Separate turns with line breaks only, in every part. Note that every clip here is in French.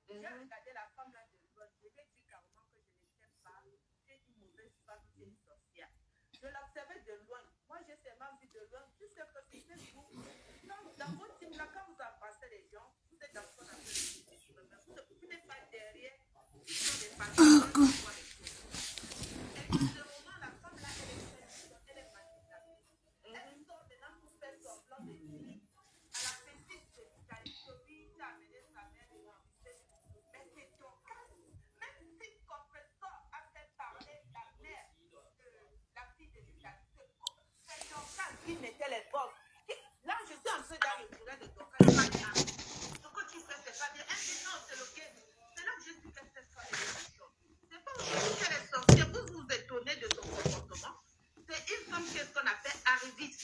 J'ai regardé la femme là de loin. Je lui ai dit carrément que je ne l'aime pas. C'est une mauvaise femme, c'est une sorcière. Je l'observais de loin. Moi, j'ai seulement vu de loin. Tout ce que c'est vous. Dans votre team là, quand vous embrassez les gens, vous êtes dans ce qu'on appelle le vous n'êtes pas derrière. Ils sont des partenaires. Et dans ce moment, la femme là, elle est manipulatrice. Elle sort maintenant pour faire semblant de dire à la petite de Calicobi, tu as amené sa mère et l'envisage. Mais c'est ton cas. Même si le confesseur a fait parler la mère de la fille de Calicobi, c'est ton cas qui mettait les bosses. Là, je suis entrée dans le courant de ton cas. Ce que tu fais, c'est pas bien. Elle dit non, c'est le game. C'est là que je suis que c'est ça les émotions. C'est pas aujourd'hui qu'elle est sortie. Vous vous étonnez de son comportement. C'est une femme qui est ce qu'on appelle arriviste.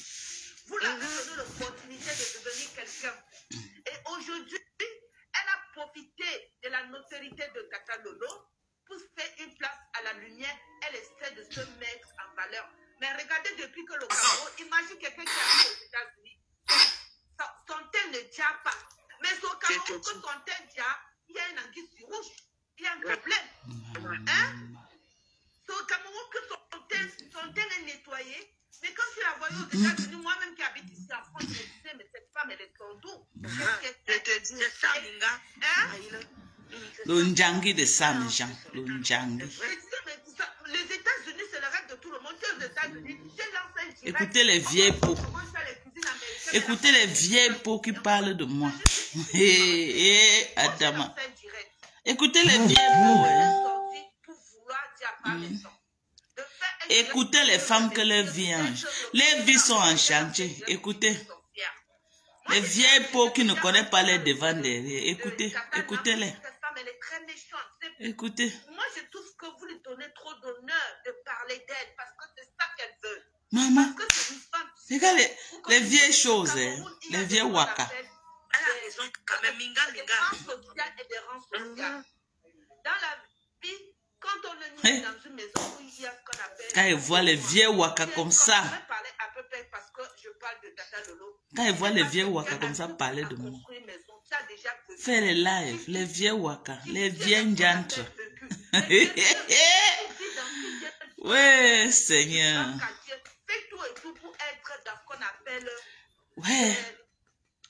Vous l'avez donné l'opportunité de devenir quelqu'un. Et aujourd'hui, elle a profité de la notoriété de Tata Lolo pour faire une place à la lumière. Elle essaie de se mettre en valeur. Mais regardez, depuis que le Cameroun, imagine quelqu'un qui arrive aux États-Unis. Son teint ne tient pas. Mais au Cameroun, que son teint tient, il y a un anguille rouge. Il y a un problème. Hein? Au Cameroun, que son teint est nettoyé. Mais quand tu la voyais aux États-Unis, moi-même qui habite ici en France, je me disais, mais cette femme, elle est son dos. C'est ça, Minga. Hein?
L'Unjangi de Sam Jean. L'Unjangi.
Les États-Unis, c'est le rêve de tout le monde. Que les États-Unis,
écoutez les vieilles peaux. Écoutez les vieilles peaux qui parlent de moi. Adama. Écoutez les vieilles peaux. Écoutez les femmes que leurs vies changent. Les vies sont en chantier. Écoutez. Les vieilles peaux qui ne connaissent pas les devants derrière. Écoutez. Écoutez-les. Écoutez.
Moi, je trouve que vous lui donnez trop d'honneur de parler d'elle parce que c'est ça qu'elle veut.
Maman, regarde les vieilles choses, les vieilles waka.
Elle a raison quand même, Minga. Des rangs sociaux et des rangs sociaux. Dans la vie, quand on est né dans une maison où il y a ce qu'on appelle...
Quand ils voient les vieilles waka comme ça.
Je vais parler à peu près parce que je parle de Tata Lolo.
Quand ils voient les vieilles waka comme ça parler de moi. Faire les lives, les vieilles waka, les vieilles njantres. Ouais, Seigneur.
Fais tout et tout pour être dans ce qu'on appelle
ouais.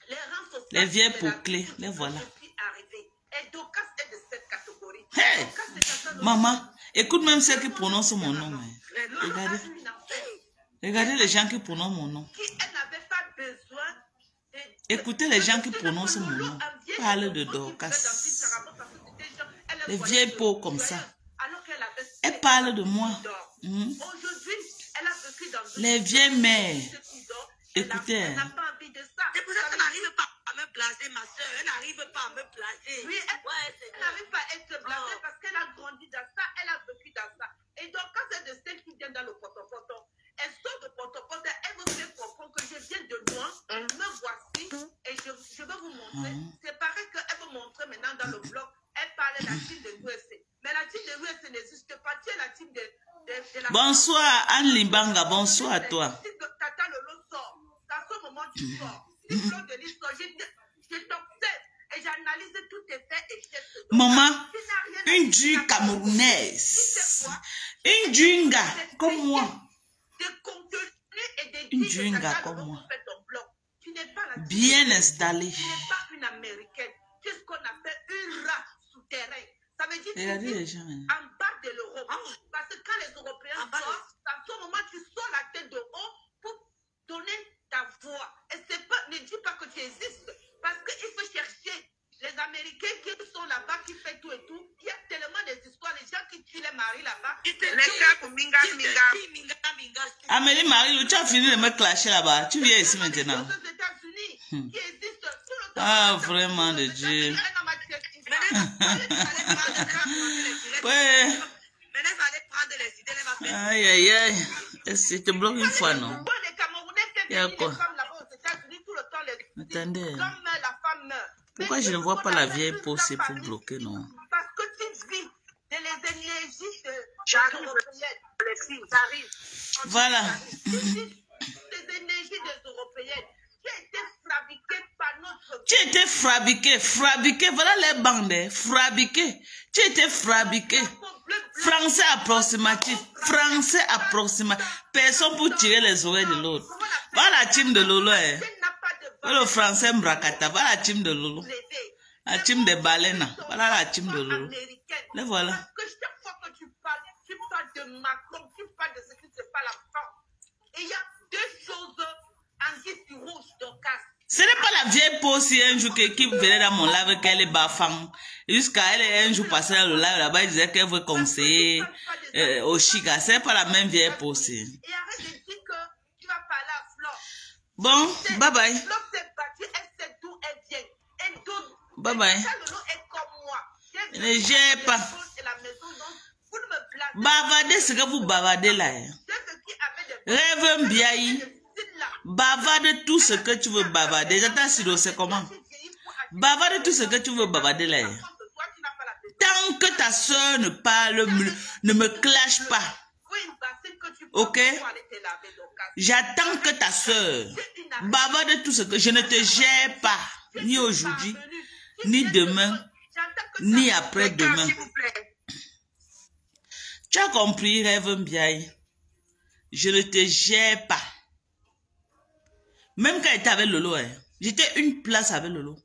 Les rangs sociaux.
Les vieilles bouclées, les voilà.
Et Dokas est de cette catégorie.
Hey. Maman, écoute même ceux qui prononcent mon nom. Regardez. Regardez les gens qui prononcent mon nom. Écoutez les gens qui prononcent mon nom. Parle de Dorcas. Les vieilles peaux comme ça. Elles parlent de moi. Les vieilles mères. Écoutez.
C'est pour ça qu'elle n'arrive pas à me placer, ma soeur. Elle n'arrive pas à me placer. Oui, elle n'arrive pas à être blasée parce qu'elle a grandi dans ça. Elle a vécu dans ça. Et donc, quand c'est de celles qui viennent dans le potopoto, elle sort de potopoto, elle vous fait comprendre que je viens de loin, me voici, et je vais vous montrer. C'est pareil qu'elle veut montrer maintenant dans le blog. Elle parlait de la team de l'USC. Mais la team de l'USC n'existe pas. Tu es la team de la...
Bonsoir, Anne Limbanga. Bonsoir à toi.
Si Tata Lolo sort, à ce moment tu sors. Si Claude de l'histoire, je t'observe et j'analyse tous tes faits et gestes.
Maman, une djinga camerounaise. Une djinga comme moi. Une djinga comme moi. Bien installée.
Tu n'es pas une américaine. Tu es ce qu'on appelle une race souterraine. Ça veut dire que tu es en bas de l'Europe. Parce que quand les Européens sortent, à ce moment, tu sors la tête de haut pour donner ta voix. Et c'est pas, ne dis pas que tu existes. Parce qu'il faut chercher les Américains qui sont là-bas, qui font tout et tout. Il y a tellement des histoires, les gens qui tuent les maris là-bas.
Amélie Marie, tu as fini de me clasher là-bas. Tu viens ici maintenant. Ah, vraiment de Dieu. Ouais. Aïe, aïe, aïe. Est-ce que tu bloques une fois, non? Il y a quoi? Attendez. Pourquoi je ne vois pas la vieille pause pour bloquer, non?
Parce que tu vis de les énergies des Européennes.
Voilà.
Les énergies des Européennes. Tu as été fabriqué par notre...
Tu as été été fabriqué, voilà les bandes, fabriqué. Tu étais fabriqué. Français approximatif, personne pour tirer les oreilles de l'autre. Voilà la team de Lolo. Le français Mbrakata, voilà la team de Lolo. La team de Baleine, voilà la team de Lolo. Les voilà.
Parce que chaque fois que tu parles de Macron, tu parles de ce qui se passe en France. Et il y a deux choses en guise du rouge dans casse.
Ce n'est pas la vieille peau si un jour qui venait dans mon live qu'elle est bafang. Jusqu'à elle un jour passé dans le live là-bas, elle disait qu'elle veut conseiller au Chica. Ce n'est pas la même vieille peau si.
Et arrête de dire que tu vas parler à Flore.
Bon, bye bye.
Flore s'est battue, elle sait d'où elle vient. Et d'où.
Bye bye.
Lolo est comme moi.
Ne gère pas. Bavardez ce que vous bavardez là. Rêve Mbiaye. Bavarde tout ce que tu veux bavarder. J'attends si c'est comment. Bavarde tout ce que tu veux bavarder là. Tant que ta soeur ne parle, ne me clash pas. Ok? J'attends que ta soeur bavarde tout ce que je ne te gère pas. Ni aujourd'hui, ni demain, ni après-demain. Tu as compris, Rêve Mbiaye? Je ne te gère pas. Même quand j'étais avec Lolo, j'étais une place avec Lolo.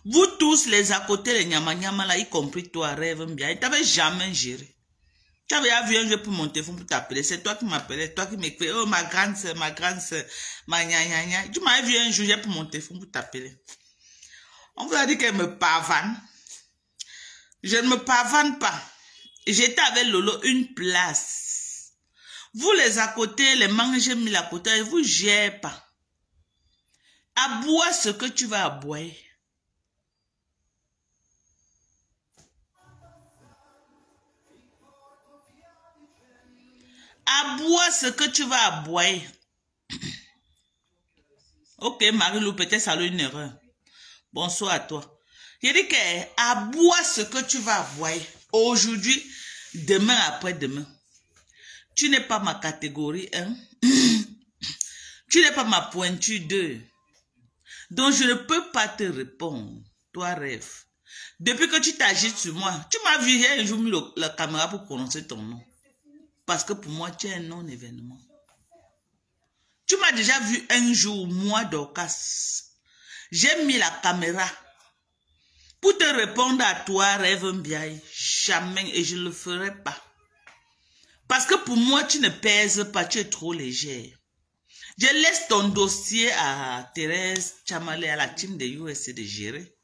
Vous tous, les à côté, les nyama là, y compris toi, Rêve Mbiaye, tu n'avais jamais géré. Tu avais vu un jeu pour mon téléphone pour t'appeler. C'est toi qui m'appelais, toi qui m'écrivais. Oh, ma grande soeur, ma gna. Tu m'avais vu un jeu pour mon téléphone pour t'appeler. On vous a dit qu'elle me pavane. Je ne me pavane pas. J'étais avec Lolo une place. Vous les à côté, les mangez mis à côté, vous gérez pas. Aboie ce que tu vas aboyer. Aboie ce que tu vas aboyer. Ok, Marie-Lou, peut-être ça a une erreur. Bonsoir à toi. J'ai dit que aboie ce que tu vas aboyer. Aujourd'hui, demain, après-demain. Tu n'es pas ma catégorie 1. Tu n'es pas ma pointure 2. Donc, je ne peux pas te répondre. Toi, Rêve. Depuis que tu t'agites sur moi, tu m'as vu, j'ai un jour mis la caméra pour prononcer ton nom. Parce que pour moi, tu es un non-événement. Tu m'as déjà vu un jour, moi, Dorcas. J'ai mis la caméra pour te répondre à toi, Rêve Mbiaye. Jamais, et je ne le ferai pas. Parce que pour moi, tu ne pèses pas, tu es trop légère. Je laisse ton dossier à Thérèse Chamalé, à la team de USA de gérer.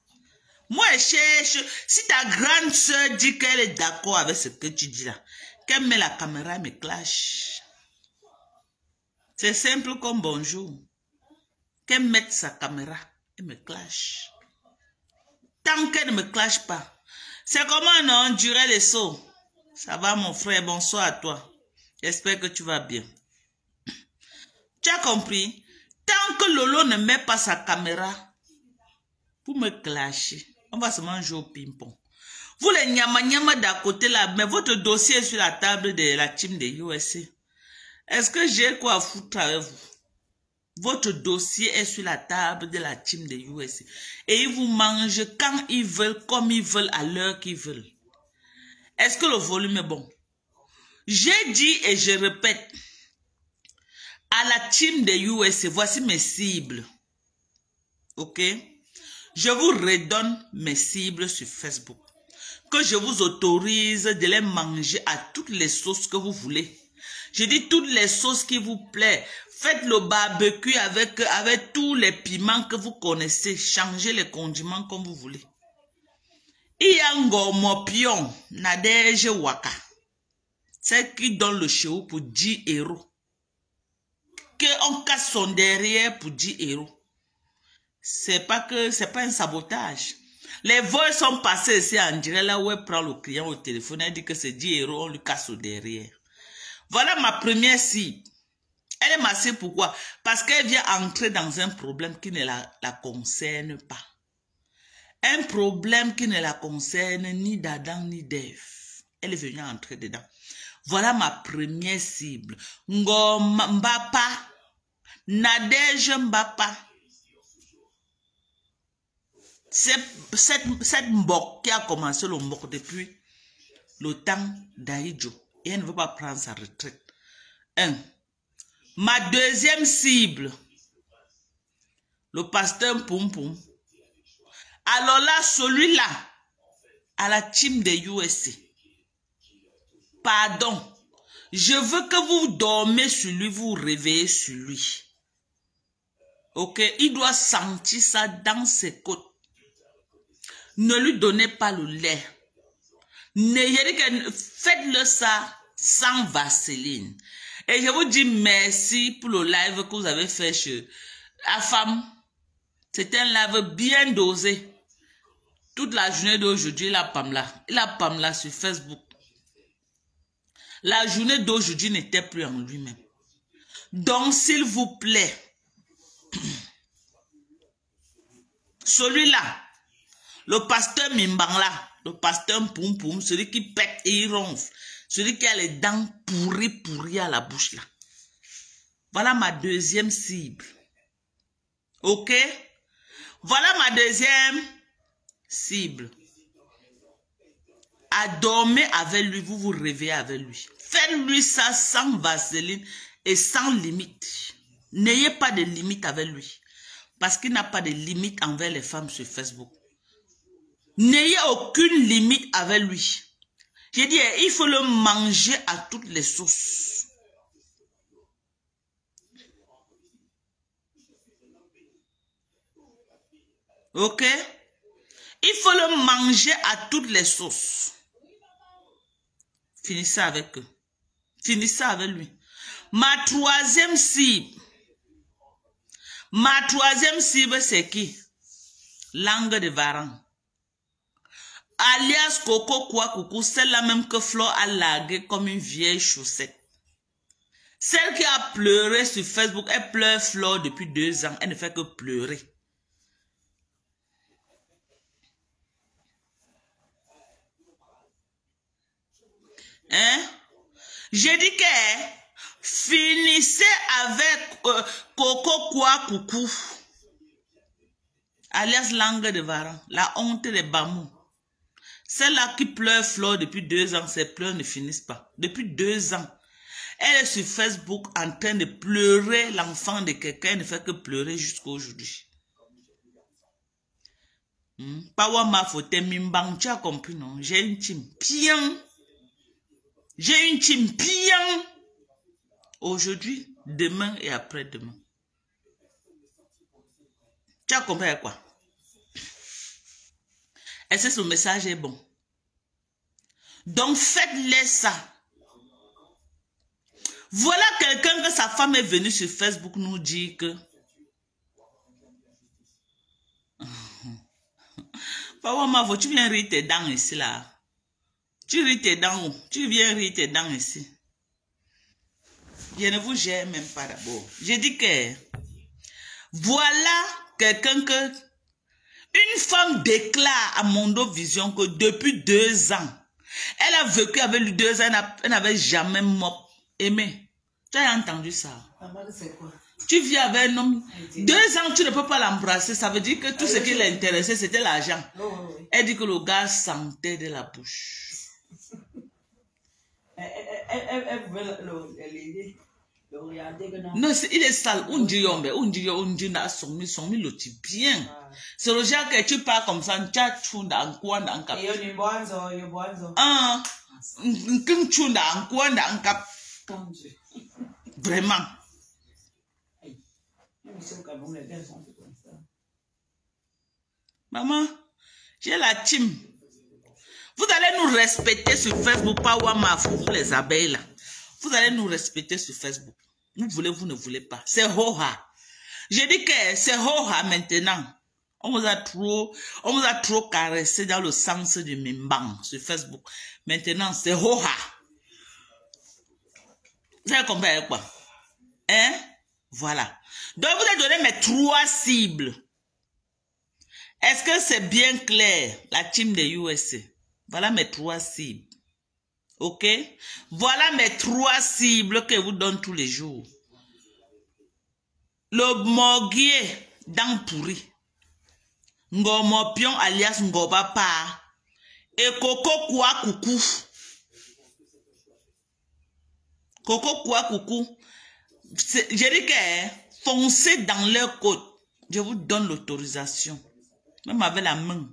Moi, je cherche, si ta grande soeur dit qu'elle est d'accord avec ce que tu dis là, qu'elle met la caméra et me clash. C'est simple comme bonjour. Qu'elle mette sa caméra et me clash. Tant qu'elle ne me clash pas. C'est comment on endurait les sauts. Ça va mon frère, bonsoir à toi. J'espère que tu vas bien. Tu as compris? Tant que Lolo ne met pas sa caméra pour me clasher, on va seulement jouer au ping-pong. Vous les nyama d'à côté là, mais votre dossier est sur la table de la team de USA. Est-ce que j'ai quoi à foutre avec vous? Votre dossier est sur la table de la team de USA. Et ils vous mangent quand ils veulent, comme ils veulent, à l'heure qu'ils veulent. Est-ce que le volume est bon? J'ai dit et je répète, à la team de USA, voici mes cibles. Ok? Je vous redonne mes cibles sur Facebook. Que je vous autorise de les manger à toutes les sauces que vous voulez. Je dis toutes les sauces qui vous plaisent. Faites le barbecue avec tous les piments que vous connaissez. Changez les condiments comme vous voulez. Iyango Mopion, Nadège Waka. C'est qui donne le show pour 10 euros. Qu'on casse son derrière pour 10 euros. C'est pas un sabotage. Les voix sont passées ici en direct là où elle prend le client au téléphone. Elle dit que c'est 10 euros, on lui casse au derrière. Voilà ma première cible. Elle est ma cible pourquoi? Parce qu'elle vient entrer dans un problème qui ne la concerne pas. Un problème qui ne la concerne ni d'Adam ni d'Ève. Elle est venue entrer dedans. Voilà ma première cible. Ngoma Mbapa. Nadège Mbapa. Cette mbok qui a commencé le mbok depuis le temps d'Aïdjo. Et elle ne veut pas prendre sa retraite. Ma deuxième cible, le pasteur Poum Poum. Alors là, celui-là, à la team des USA. Pardon. Je veux que vous dormez sur lui, vous réveillez sur lui. Ok? Il doit sentir ça dans ses côtes. Ne lui donnez pas le lait. Faites-le ça sans vaseline. Et je vous dis merci pour le live que vous avez fait chez Afam. C'est un live bien dosé. Toute la journée d'aujourd'hui, il a Pamela sur Facebook. La journée d'aujourd'hui n'était plus en lui-même. Donc, s'il vous plaît, celui-là, le pasteur Mimbangla, le pasteur Poum Poum, celui qui pète et il ronfle, celui qui a les dents pourries à la bouche là. Voilà ma deuxième cible. Ok? Voilà ma deuxième cible. Dormez avec lui, vous vous réveillez avec lui. Faites-lui ça sans vaseline et sans limite. N'ayez pas de limite avec lui. Parce qu'il n'a pas de limite envers les femmes sur Facebook. N'ayez aucune limite avec lui. J'ai dit, il faut le manger à toutes les sauces. Ok? Il faut le manger à toutes les sauces. Finissez avec eux. Finissez avec lui. Ma troisième cible. Ma troisième cible, c'est qui? Langue de Varan. Alias Coco Kouakou, celle-là même que Flo a largué comme une vieille chaussette. Celle qui a pleuré sur Facebook, elle pleure Flo depuis 2 ans. Elle ne fait que pleurer. Hein? J'ai dit que finissez avec Coco Kouakou, alias langue de Varan, la honte des Bamou. Celle-là qui pleure Flo depuis 2 ans, ses pleurs ne finissent pas. Depuis 2 ans, elle est sur Facebook en train de pleurer l'enfant de quelqu'un, elle ne fait que pleurer jusqu'à aujourd'hui. Pawa fote mimbang, tu as compris non? J'ai une team bien. J'ai une team bien. Aujourd'hui, demain et après-demain. Tu as compris quoi? Est-ce que ce message est bon? Donc faites-les ça. Voilà quelqu'un que sa femme est venue sur Facebook nous dire que Papa Mavo, tu viens rire tes dents ici là. Tu ris tes dents où? Tu viens rire tes dents ici. Je ne vous gère même pas d'abord. J'ai dit que voilà quelqu'un que une femme déclare à Mondo Vision que depuis 2 ans, elle a vécu avec lui 2 ans, elle n'avait jamais aimé. Tu as entendu ça?
C'est quoi?
Tu vis avec un homme, 2 ans, tu ne peux pas l'embrasser. Ça veut dire que tout ce qui l'intéressait, c'était l'argent. Elle dit que le gars sentait de la bouche.
Elle pouvait l'aider.
Non, il est sale. On dit n'a son loti bien. C'est le genre que tu pars comme ça, tu as chunda en quoi dans cap. Vraiment. Maman, j'ai la team. Vous allez nous respecter sur Facebook, pas Wamafou, vous les abeilles là. Vous allez nous respecter sur Facebook. Vous voulez, vous ne voulez pas. C'est Hoha. J'ai dit que c'est Hoha maintenant. On vous a trop caressé dans le sens du mimbang sur Facebook. Maintenant, c'est Hoha. Vous avez compris avec quoi? Hein? Voilà. Donc, vous avez donné mes 3 cibles. Est-ce que c'est bien clair, la team des USA? Voilà mes 3 cibles. Ok? Voilà mes 3 cibles que je vous donne tous les jours. Le morguier dans pourri. Ngomopion alias Ngobapa. Et Coco Kwa Coucou. Coco Kwa Coucou. Je dis que foncez dans leur côte. Je vous donne l'autorisation. Même avec la main.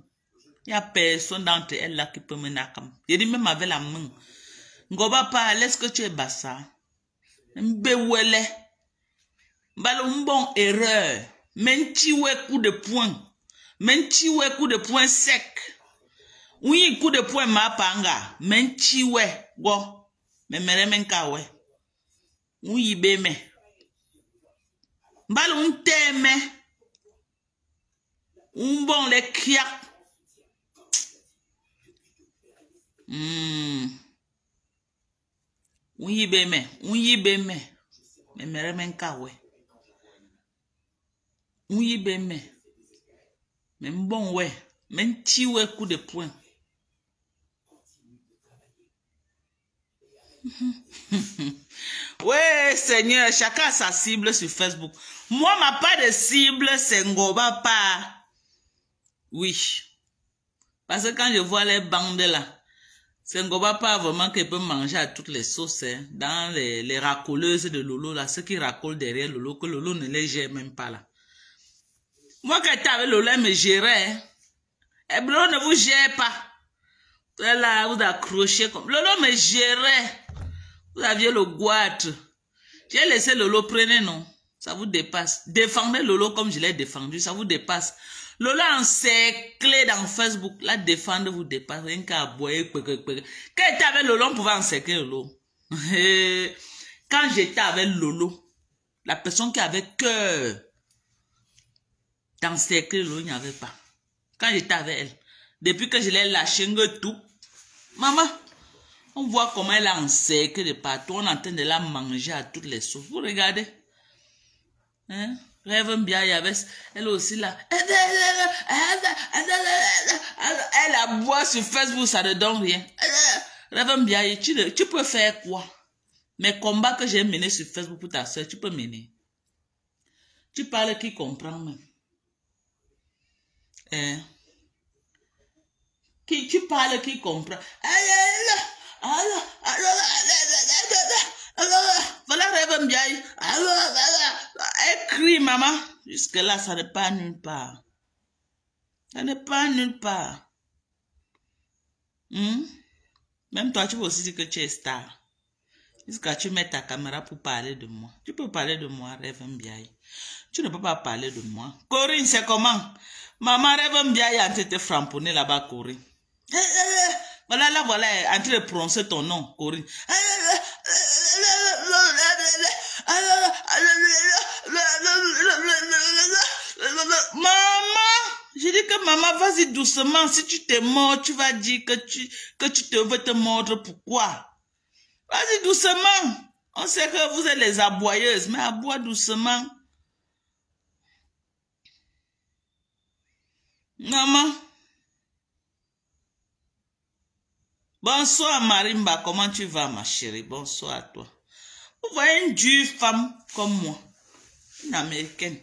Il n'y a personne d'entre elles là qui peut me nakam. Je dis même avec la main. Ngobapa, laisse que tu es bassa. Mbewele. Ballon bon erreur. Mentiwe coup de poing. Mentiwe coup de poing sec. Oui, coup de poing ma panga. Mentiwe. Go. Memere menka we. Oui, beme. Ballon teme. Bon les kiak. Oui, beme. Oui, beme. Memere menka we. Oui, beme. Même bon, ouais. Même tiwe coup de poing. Ouais, Seigneur, chacun a sa cible sur Facebook. Moi, ma part de cible, c'est Ngobapa. Oui. Parce que quand je vois les bandes là, c'est Ngobapa vraiment qui peut manger à toutes les sauces. Hein, dans les racoleuses de Lolo, là, ceux qui racolent derrière Lolo, que Lolo ne les gère même pas là. Moi, quand j'étais avec Lolo, elle me gérait. Et Lolo ne vous gère pas. Là, vous accrochez comme... Lolo me gérait. Vous aviez le goitre. J'ai laissé Lolo prendre, non. Ça vous dépasse. Défendez Lolo comme je l'ai défendu. Ça vous dépasse. Lolo encerclé dans Facebook. Là, défendre vous dépasse. Rien qu'à boire. Quand j'étais avec Lolo, on pouvait encercler Lolo. Quand j'étais avec Lolo, la personne qui avait cœur d'encercler Lolo, il n'y avait pas. Quand j'étais avec elle, depuis que je l'ai lâché, tout, maman, on voit comment elle a encerclé de partout. On est en train de la manger à toutes les sauces. Vous regardez. Hein? Rêve bien, il y avait elle aussi là. Elle aboie sur Facebook, ça ne donne rien. Rêve bien, tu peux faire quoi? Mes combats que j'ai menés sur Facebook pour ta soeur, tu peux mener. Tu parles qui comprend même. Hein? Tu parles qui comprend. Voilà, rêve bien. Elle crie, maman. Jusque là, ça n'est pas nulle part. Ça n'est pas nulle part. Même toi, tu peux aussi dire que tu es star. Jusqu'à tu mets ta caméra pour parler de moi. Tu peux parler de moi, rêve bien. Tu ne peux pas parler de moi. Corinne, c'est comment? Maman rêve bien, en train de te framponner là-bas, Corinne. Voilà, là, voilà, en train de prononcer ton nom, Corinne. Maman, je dis que maman, vas-y doucement. Si tu te mords, tu vas dire que tu te veux te mordre. Pourquoi? Vas-y doucement. On sait que vous êtes les aboyeuses, mais aboie doucement. Maman. Bonsoir Marimba, comment tu vas ma chérie? Bonsoir à toi. Vous voyez une dure femme comme moi, une américaine,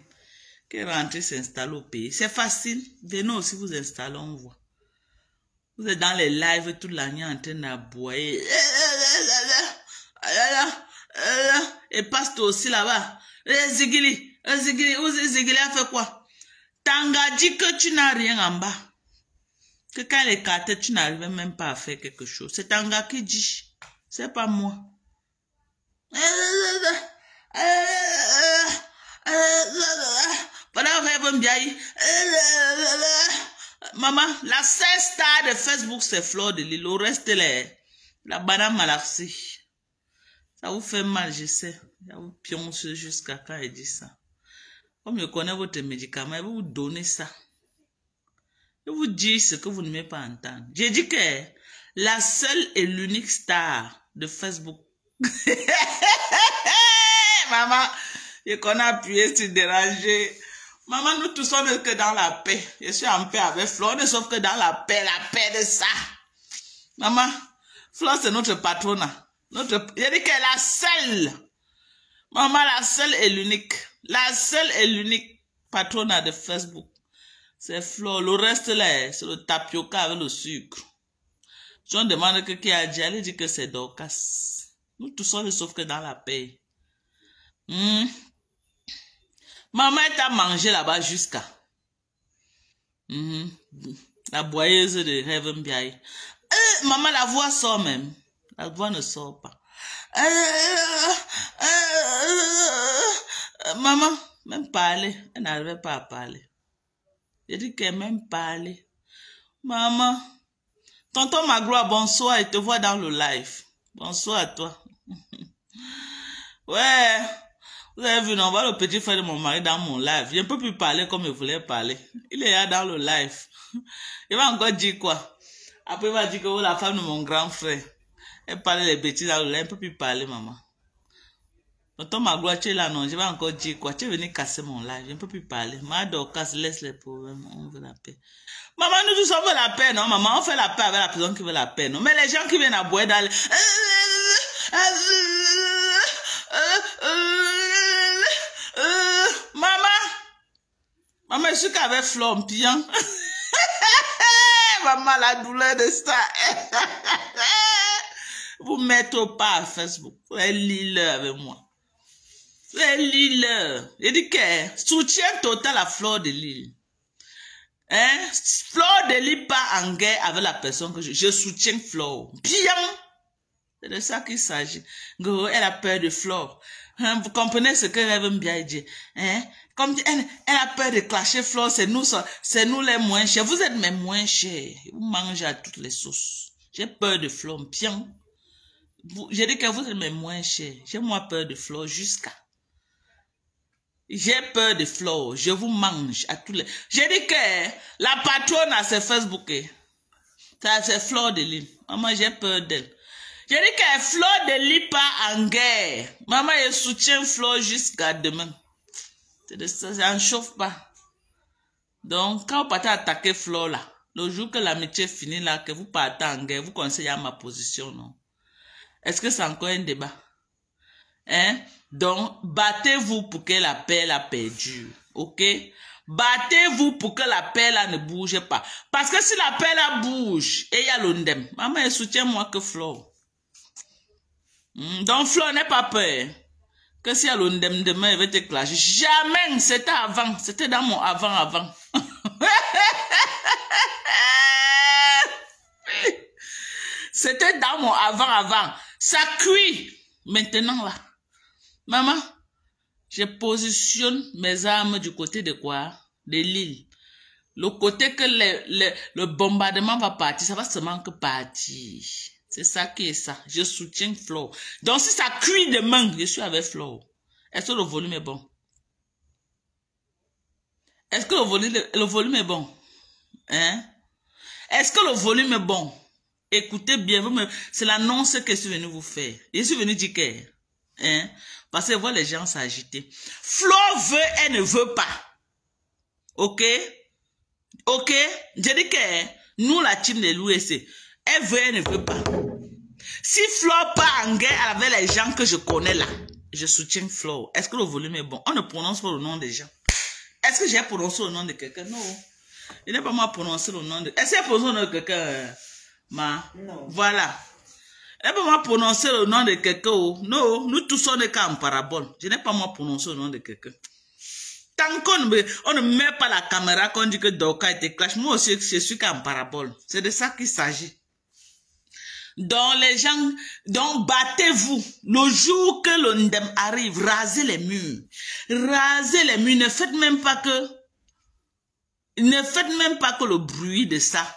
qui est rentrée s'installer au pays. C'est facile. Venez aussi vous installer, on voit. Vous êtes dans les lives toute la nuit en train d'aboyer. Et passe aussi là-bas. Zigili, Zigili a fait quoi? Tanga dit que tu n'as rien en bas. Que quand les cartes, tu n'arrives même pas à faire quelque chose. C'est Tanga qui dit. C'est pas moi. Voilà, rêve bien. Maman, la seule star de Facebook, c'est Fleur de Lille. Le reste, la banane malaxée. Ça vous fait mal, je sais. Ça vous pionce jusqu'à quand elle dit ça. Comme je connais votre médicament, elle va vous donner ça. Je vous dis ce que vous ne m'avez pas entendre. J'ai dit que la seule et l'unique star de Facebook. Maman, je connais appuyé sur déranger. Maman, nous tous sommes que dans la paix. Je suis en paix avec Flore, ne sauf que dans la paix de ça. Maman, Flore, c'est notre patronat. Je dis qu'elle est la seule. Maman, la seule et l'unique. La seule et l'unique patronat de Facebook. C'est Flore. Le reste là, c'est le tapioca avec le sucre. Si on demande que qui a dit, elle dit que c'est Dorcas. Nous tous on ne sauf que dans la paix. Maman t'a mangé là-bas jusqu'à. La boyeuse de Revenbiaï. Maman, la voix sort même. La voix ne sort pas. Maman, même parler. Elle n'arrivait pas à parler. J'ai dit qu'elle même parler. Maman, tonton Magloire, bonsoir, il te voit dans le live. Bonsoir à toi. Ouais, vous avez vu, on voit le petit frère de mon mari dans mon live. Je ne peux plus parler comme il voulait parler. Il est là dans le live. Il va encore dire quoi? Après, il va dire que oh, la femme de mon grand frère. Elle parle les bêtises dans le live. Elle ne peut plus parler, maman. Tonton Magloire, tu es là, non? Je vais encore dire quoi? Tu es venu casser mon live. Je ne peux plus parler. Maman, casse, laisse les problèmes. On veut la paix. Maman, nous tous on veut la paix, non? Maman, on fait la paix avec la personne qui veut la paix, non? Mais les gens qui viennent à boire dans les... Maman, je suis qu'avec Flore bien. Maman, la douleur de ça. Vous mettez pas à Facebook. Vous allez lire avec moi. Vous allez lire. Je dis que soutien total à Flore de Lille. Hein? Flore de Lille pas en guerre avec la personne que je soutiens Flore. Bien. C'est de ça qu'il s'agit. Elle a peur de Flore. Hein, vous comprenez ce que elle veut bien dire. Hein? Comme elle a peur de clasher Flore, c'est nous les moins chers. Vous êtes mes moins chers. Vous mangez à toutes les sauces. J'ai peur de Flore. Bien. J'ai dit que vous êtes mes moins chers. J'ai moi peur de Flore jusqu'à. J'ai peur de Flore. Je vous mange à tous les... J'ai dit que la patronne à ses Facebook. C'est Flore de Lille. Maman, j'ai peur d'elle. J'ai dit que Flore de Lille pas en guerre. Maman, je soutiens Flore jusqu'à demain. Ça n'en chauffe pas. Donc, quand vous partez attaquer Flore là, le jour que l'amitié finit là, que vous partez en guerre, vous conseillez à ma position, non? Est-ce que c'est encore un débat? Hein? Donc, battez-vous pour que la paix la perdure. Ok? Battez-vous pour que la paix là ne bouge pas. Parce que si la paix là bouge, et il y a l'ondem, maman, elle soutient moi que Flore. Donc, Flore n'est pas peur. Que si y a l'ondem demain, elle va te clasher. Jamais, c'était avant. C'était dans mon avant. C'était dans mon avant. Ça cuit. Maintenant, là. Maman, je positionne mes armes du côté de quoi? De Lille. Le côté que le bombardement va partir, ça va seulement que partir. C'est ça qui est ça. Je soutiens Flore. Donc, si ça cuit demain, je suis avec Flore. Est-ce que le volume est bon? Est-ce que le volume est bon? Hein? Est-ce que le volume est bon? Écoutez bien, c'est l'annonce que je suis venu vous faire. Je suis venu dire que, hein? Parce que voir les gens s'agiter. Flore veut, elle ne veut pas. Ok? Ok? J'ai dit que nous, la team de l'USC, elle veut, elle ne veut pas. Si Flore part en guerre avec les gens que je connais là, je soutiens Flore. Est-ce que le volume est bon? On ne prononce pas le nom des gens. Est-ce que j'ai prononcé le nom de quelqu'un? Non. Il n'est pas moi prononcer le nom de... Est-ce que j'ai prononcé le nom de quelqu'un? Non. Voilà. Il n'est pas moi prononcer le nom de quelqu'un. Non. Nous tous on est qu'en parabole. Je n'ai pas moi prononcer le nom de quelqu'un. Tant qu'on ne met pas la caméra, qu'on dit que Dorcas était clash, moi aussi je suis qu'en parabole. C'est de ça qu'il s'agit. Donc les gens, donc battez-vous. Le jour que l'ondem arrive, rasez les murs. Rasez les murs. Ne faites même pas que le bruit de ça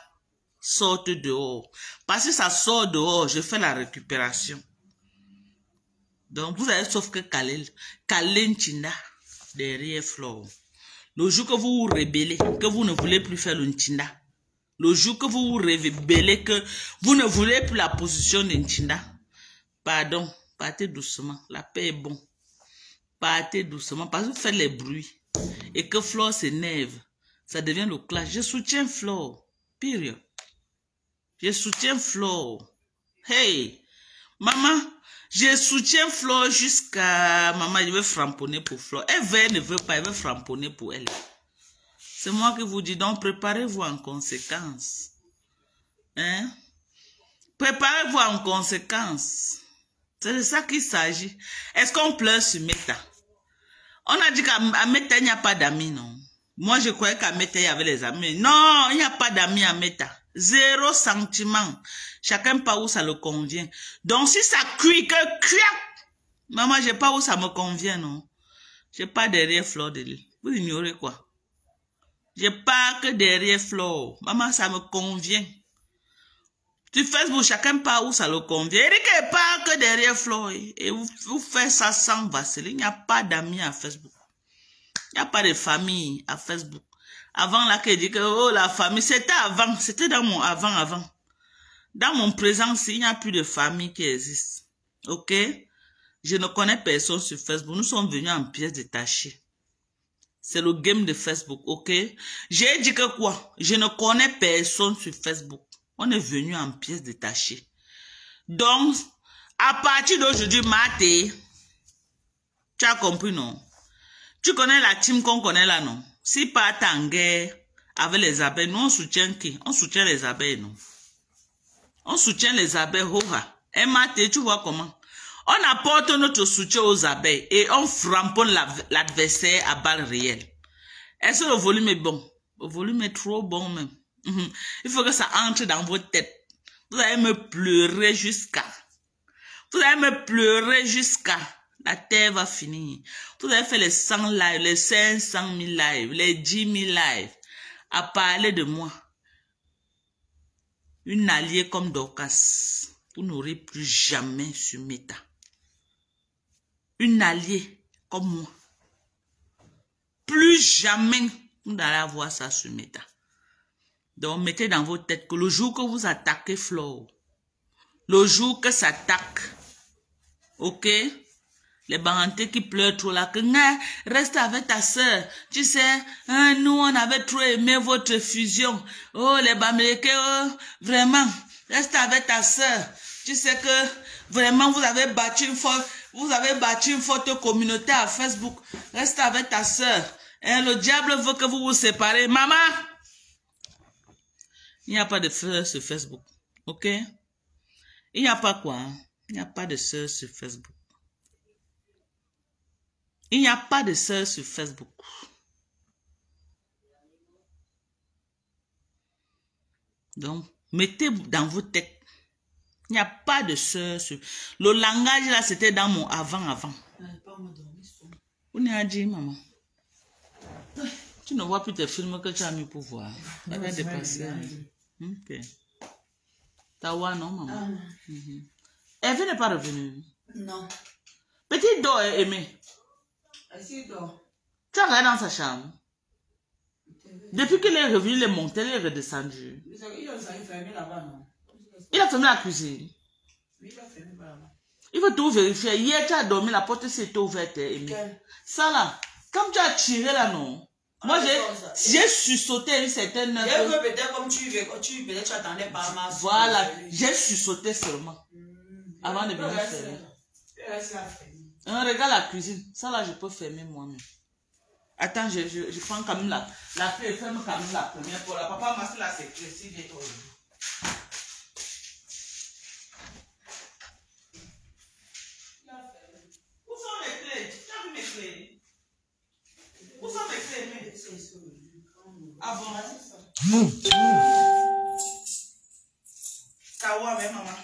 sorte dehors. Parce que ça sort dehors, je fais la récupération. Donc vous avez sauf que Kalen Chinda derrière Flore. Le jour que vous vous rébellez, que vous ne voulez plus faire le Nchinda. Le jour que vous vous rébellez, que vous ne voulez plus la position de Nchinda. Pardon, partez doucement. La paix est bon. Partez doucement parce que vous faites les bruits. Et que Flore s'énerve. Ça devient le clash. Je soutiens Flore. Période. Je soutiens Flore. Hey, maman. Je soutiens Flore jusqu'à... Maman, je vais framponner pour Flore. Elle veut, elle ne veut pas, elle veut framponner pour elle. C'est moi qui vous dis, donc préparez-vous en conséquence. Hein? Préparez-vous en conséquence. C'est de ça qu'il s'agit. Est-ce qu'on pleure sur Meta? On a dit qu'à Meta, il n'y a pas d'amis, non? Moi, je croyais qu'à Meta, il y avait les amis. Non, il n'y a pas d'amis à Meta. 0 sentiment. Chacun pas où ça le convient. Donc, si ça cuit, que cuiac! Maman, j'ai pas où ça me convient, non? J'ai pas derrière Fleur de Lys. Vous ignorez quoi? J'ai pas que derrière Fleur. Maman, ça me convient. Sur Facebook, chacun pas où ça le convient. Eric n'est pas que derrière Fleur. Et vous faites ça sans vaseline. Il n'y a pas d'amis à Facebook. Il n'y a pas de famille à Facebook. Avant là, qu'il dit que oh, la famille, c'était avant. C'était dans mon avant. Dans mon présent, il n'y a plus de famille qui existe. Ok? Je ne connais personne sur Facebook. Nous sommes venus en pièces détachées. C'est le game de Facebook. Ok? J'ai dit que quoi? Je ne connais personne sur Facebook. On est venu en pièces détachées. Donc, à partir d'aujourd'hui, Maté, tu as compris, non? Tu connais la team qu'on connaît là, non? Si pas en guerre avec les abeilles, nous on soutient qui? On soutient les abeilles, non? On soutient les abeilles, hoha. Et Maté, tu vois comment? On apporte notre soutien aux abeilles et on framponne l'adversaire à balles réelles. Est-ce que le volume est bon? Le volume est trop bon même. Il faut que ça entre dans votre tête. Vous allez me pleurer jusqu'à. Vous allez me pleurer jusqu'à. La terre va finir. Vous allez faire les 100 lives, les 500 000 lives, les 10 000 lives. À parler de moi. Une alliée comme Dorcas. Vous n'aurez plus jamais sur Meta. Une alliée comme moi. Plus jamais vous n'allez avoir ça sur Meta. Donc, mettez dans votre tête que le jour que vous attaquez Flore, le jour que ça attaque, ok, les barantés qui pleurent trop là, que reste avec ta soeur. Tu sais, nous, on avait trop aimé votre fusion. Oh, les Bamileke, oh, vraiment, reste avec ta soeur. Tu sais que, vraiment, vous avez battu une forte communauté à Facebook. Reste avec ta soeur. Et le diable veut que vous vous séparez. Maman! Il n'y a pas de sœur sur Facebook. Ok? Il n'y a pas quoi? Hein? Il n'y a pas de sœur sur Facebook. Il n'y a pas de sœur sur Facebook. Donc, mettez dans vos têtes. Il n'y a pas de sœur sur... Le langage là, c'était dans mon avant. Où n'est-ce dit, maman? Tu ne vois plus tes films que tu as mis pour voir. Elle va dépasser. Ok. Tawa, non, maman? Elle n'est pas revenue.
Non.
Petite dort, aimée.
Elle dort.
Tu as regardé dans sa chambre? Depuis qu'il est revenu, il est monté, il est redescendu. Il a fermé la cuisine.
Oui, il a fermé là-bas.
Il veut tout vérifier. Hier, tu as dormi, la porte s'est ouverte, aimée. Ça là, comme tu as tiré là, non? Moi, j'ai sursauté une certaine heure.
J'ai vu peut-être comme peut-être tu attendais pas ma.
Voilà, j'ai sursauté seulement. Avant de venir fermer. Regarde la cuisine. Ça là, je peux fermer moi-même. Attends, je prends quand même la clé et ferme quand même la première pour la papa m'a fait la sécurité. Où sont mes clés? Tu as vu mes clés? Où sont mes clés? Ah bon? Tawa, mais maman.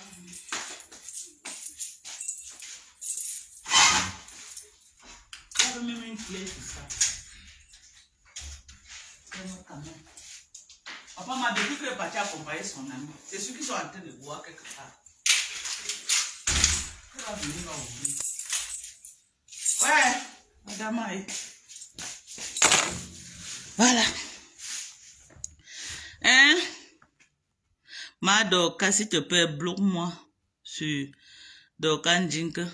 J'avais même une clé pour ça. Papa m'a dit qu'il est parti accompagner son ami. C'est ceux qui sont en train de boire quelque part. Il va venir, va ouvrir. Ouais, madame Aïe. Voilà. Hein? Ma Dorcas, s'il te plaît, bloque-moi sur Dorcas Jinka.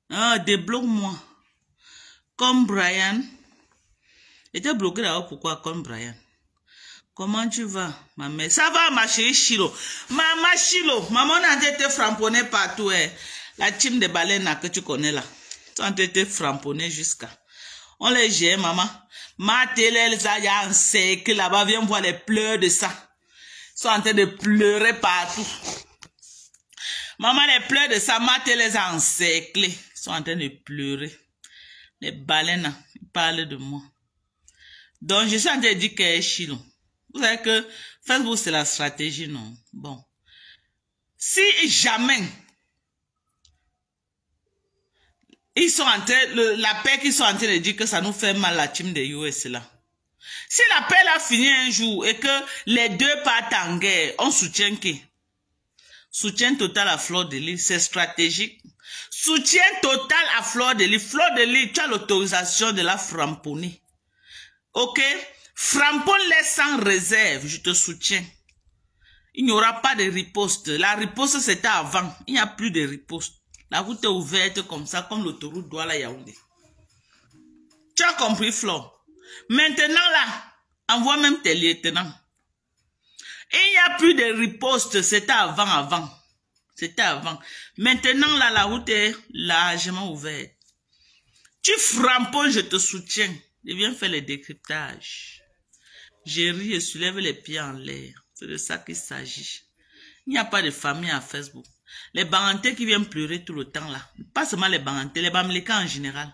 Ah, débloque-moi. Comme Brian. J'étais bloqué là-haut, pourquoi comme Brian? Comment tu vas, ma mère? Ça va, ma chérie Chilo. Maman Chilo. Maman a été framponnée partout. La team de baleines que tu connais là. Ils ont été framponnés jusqu'à. On les gère, maman. Ma télé, elle a un cercle là-bas. Viens voir les pleurs de ça. Ils sont en train de pleurer partout. Maman, les pleurs de ça, ma télé les a encerclés. Ils sont en train de pleurer. Les baleines, ils parlent de moi. Donc, je suis en train de dire que est chilo. Vous savez que Facebook, c'est la stratégie, non? Bon. Si jamais ils sont en train, la paix qu'ils sont en train de dire que ça nous fait mal la team des US là. Si la paix a fini un jour et que les deux partent en guerre, on soutient qui? Soutien total à Fleur de Lys, c'est stratégique. Soutien total à Fleur de Lys. Fleur de Lys, tu as l'autorisation de la framponner. Ok? Framponne-les sans réserve, je te soutiens. Il n'y aura pas de riposte. La riposte, c'était avant. Il n'y a plus de riposte. La route est ouverte comme ça, comme l'autoroute Douala Yaoundé. Tu as compris, Flo? Maintenant, là, envoie même tes lieutenants. Il n'y a plus de riposte. C'était avant. C'était avant. Maintenant, là, la route est largement ouverte. Tu framponnes, je te soutiens. Je viens faire le décryptage. Je ris et soulève les pieds en l'air. C'est de ça qu'il s'agit. Il n'y a pas de famille à Facebook. Les Barantais qui viennent pleurer tout le temps là. Pas seulement les Barantais, les Bamileka en général.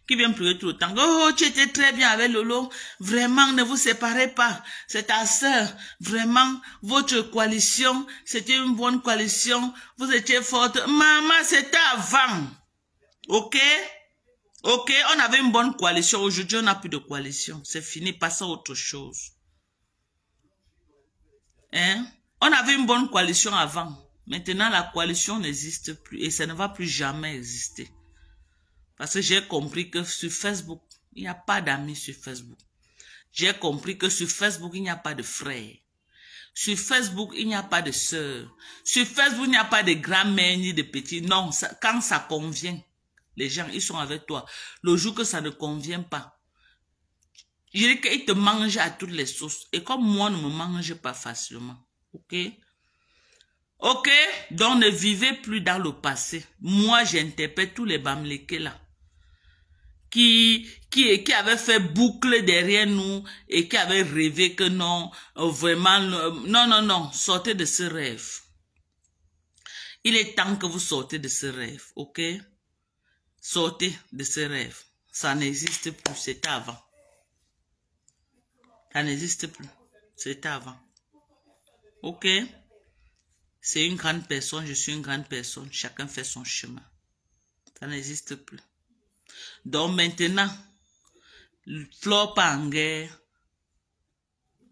Qui viennent pleurer tout le temps. Oh, tu étais très bien avec Lolo. Vraiment, ne vous séparez pas. C'est ta sœur. Vraiment, votre coalition, c'était une bonne coalition. Vous étiez forte. Maman, c'était avant. Ok? Ok, on avait une bonne coalition. Aujourd'hui, on n'a plus de coalition. C'est fini, passons à autre chose. Hein? On avait une bonne coalition avant. Maintenant, la coalition n'existe plus et ça ne va plus jamais exister. Parce que j'ai compris que sur Facebook, il n'y a pas d'amis sur Facebook. J'ai compris que sur Facebook, il n'y a pas de frères. Sur Facebook, il n'y a pas de sœurs. Sur Facebook, il n'y a pas de grands-mères ni de petits. Non, ça, quand ça convient, les gens, ils sont avec toi. Le jour que ça ne convient pas, je dis qu'ils te mangent à toutes les sauces. Et comme moi, ne me mange pas facilement. Ok? Ok? Donc, ne vivez plus dans le passé. Moi, j'interprète tous les Bamileke là. Qui avaient fait boucle derrière nous et qui avaient rêvé que non, vraiment, non, sortez de ce rêve. Il est temps que vous sortez de ce rêve, ok? Sortez de ce rêve. Ça n'existe plus, c'était avant. Ça n'existe plus, c'était avant. Ok? C'est une grande personne, je suis une grande personne, chacun fait son chemin. Ça n'existe plus. Donc maintenant, Flo pas en guerre,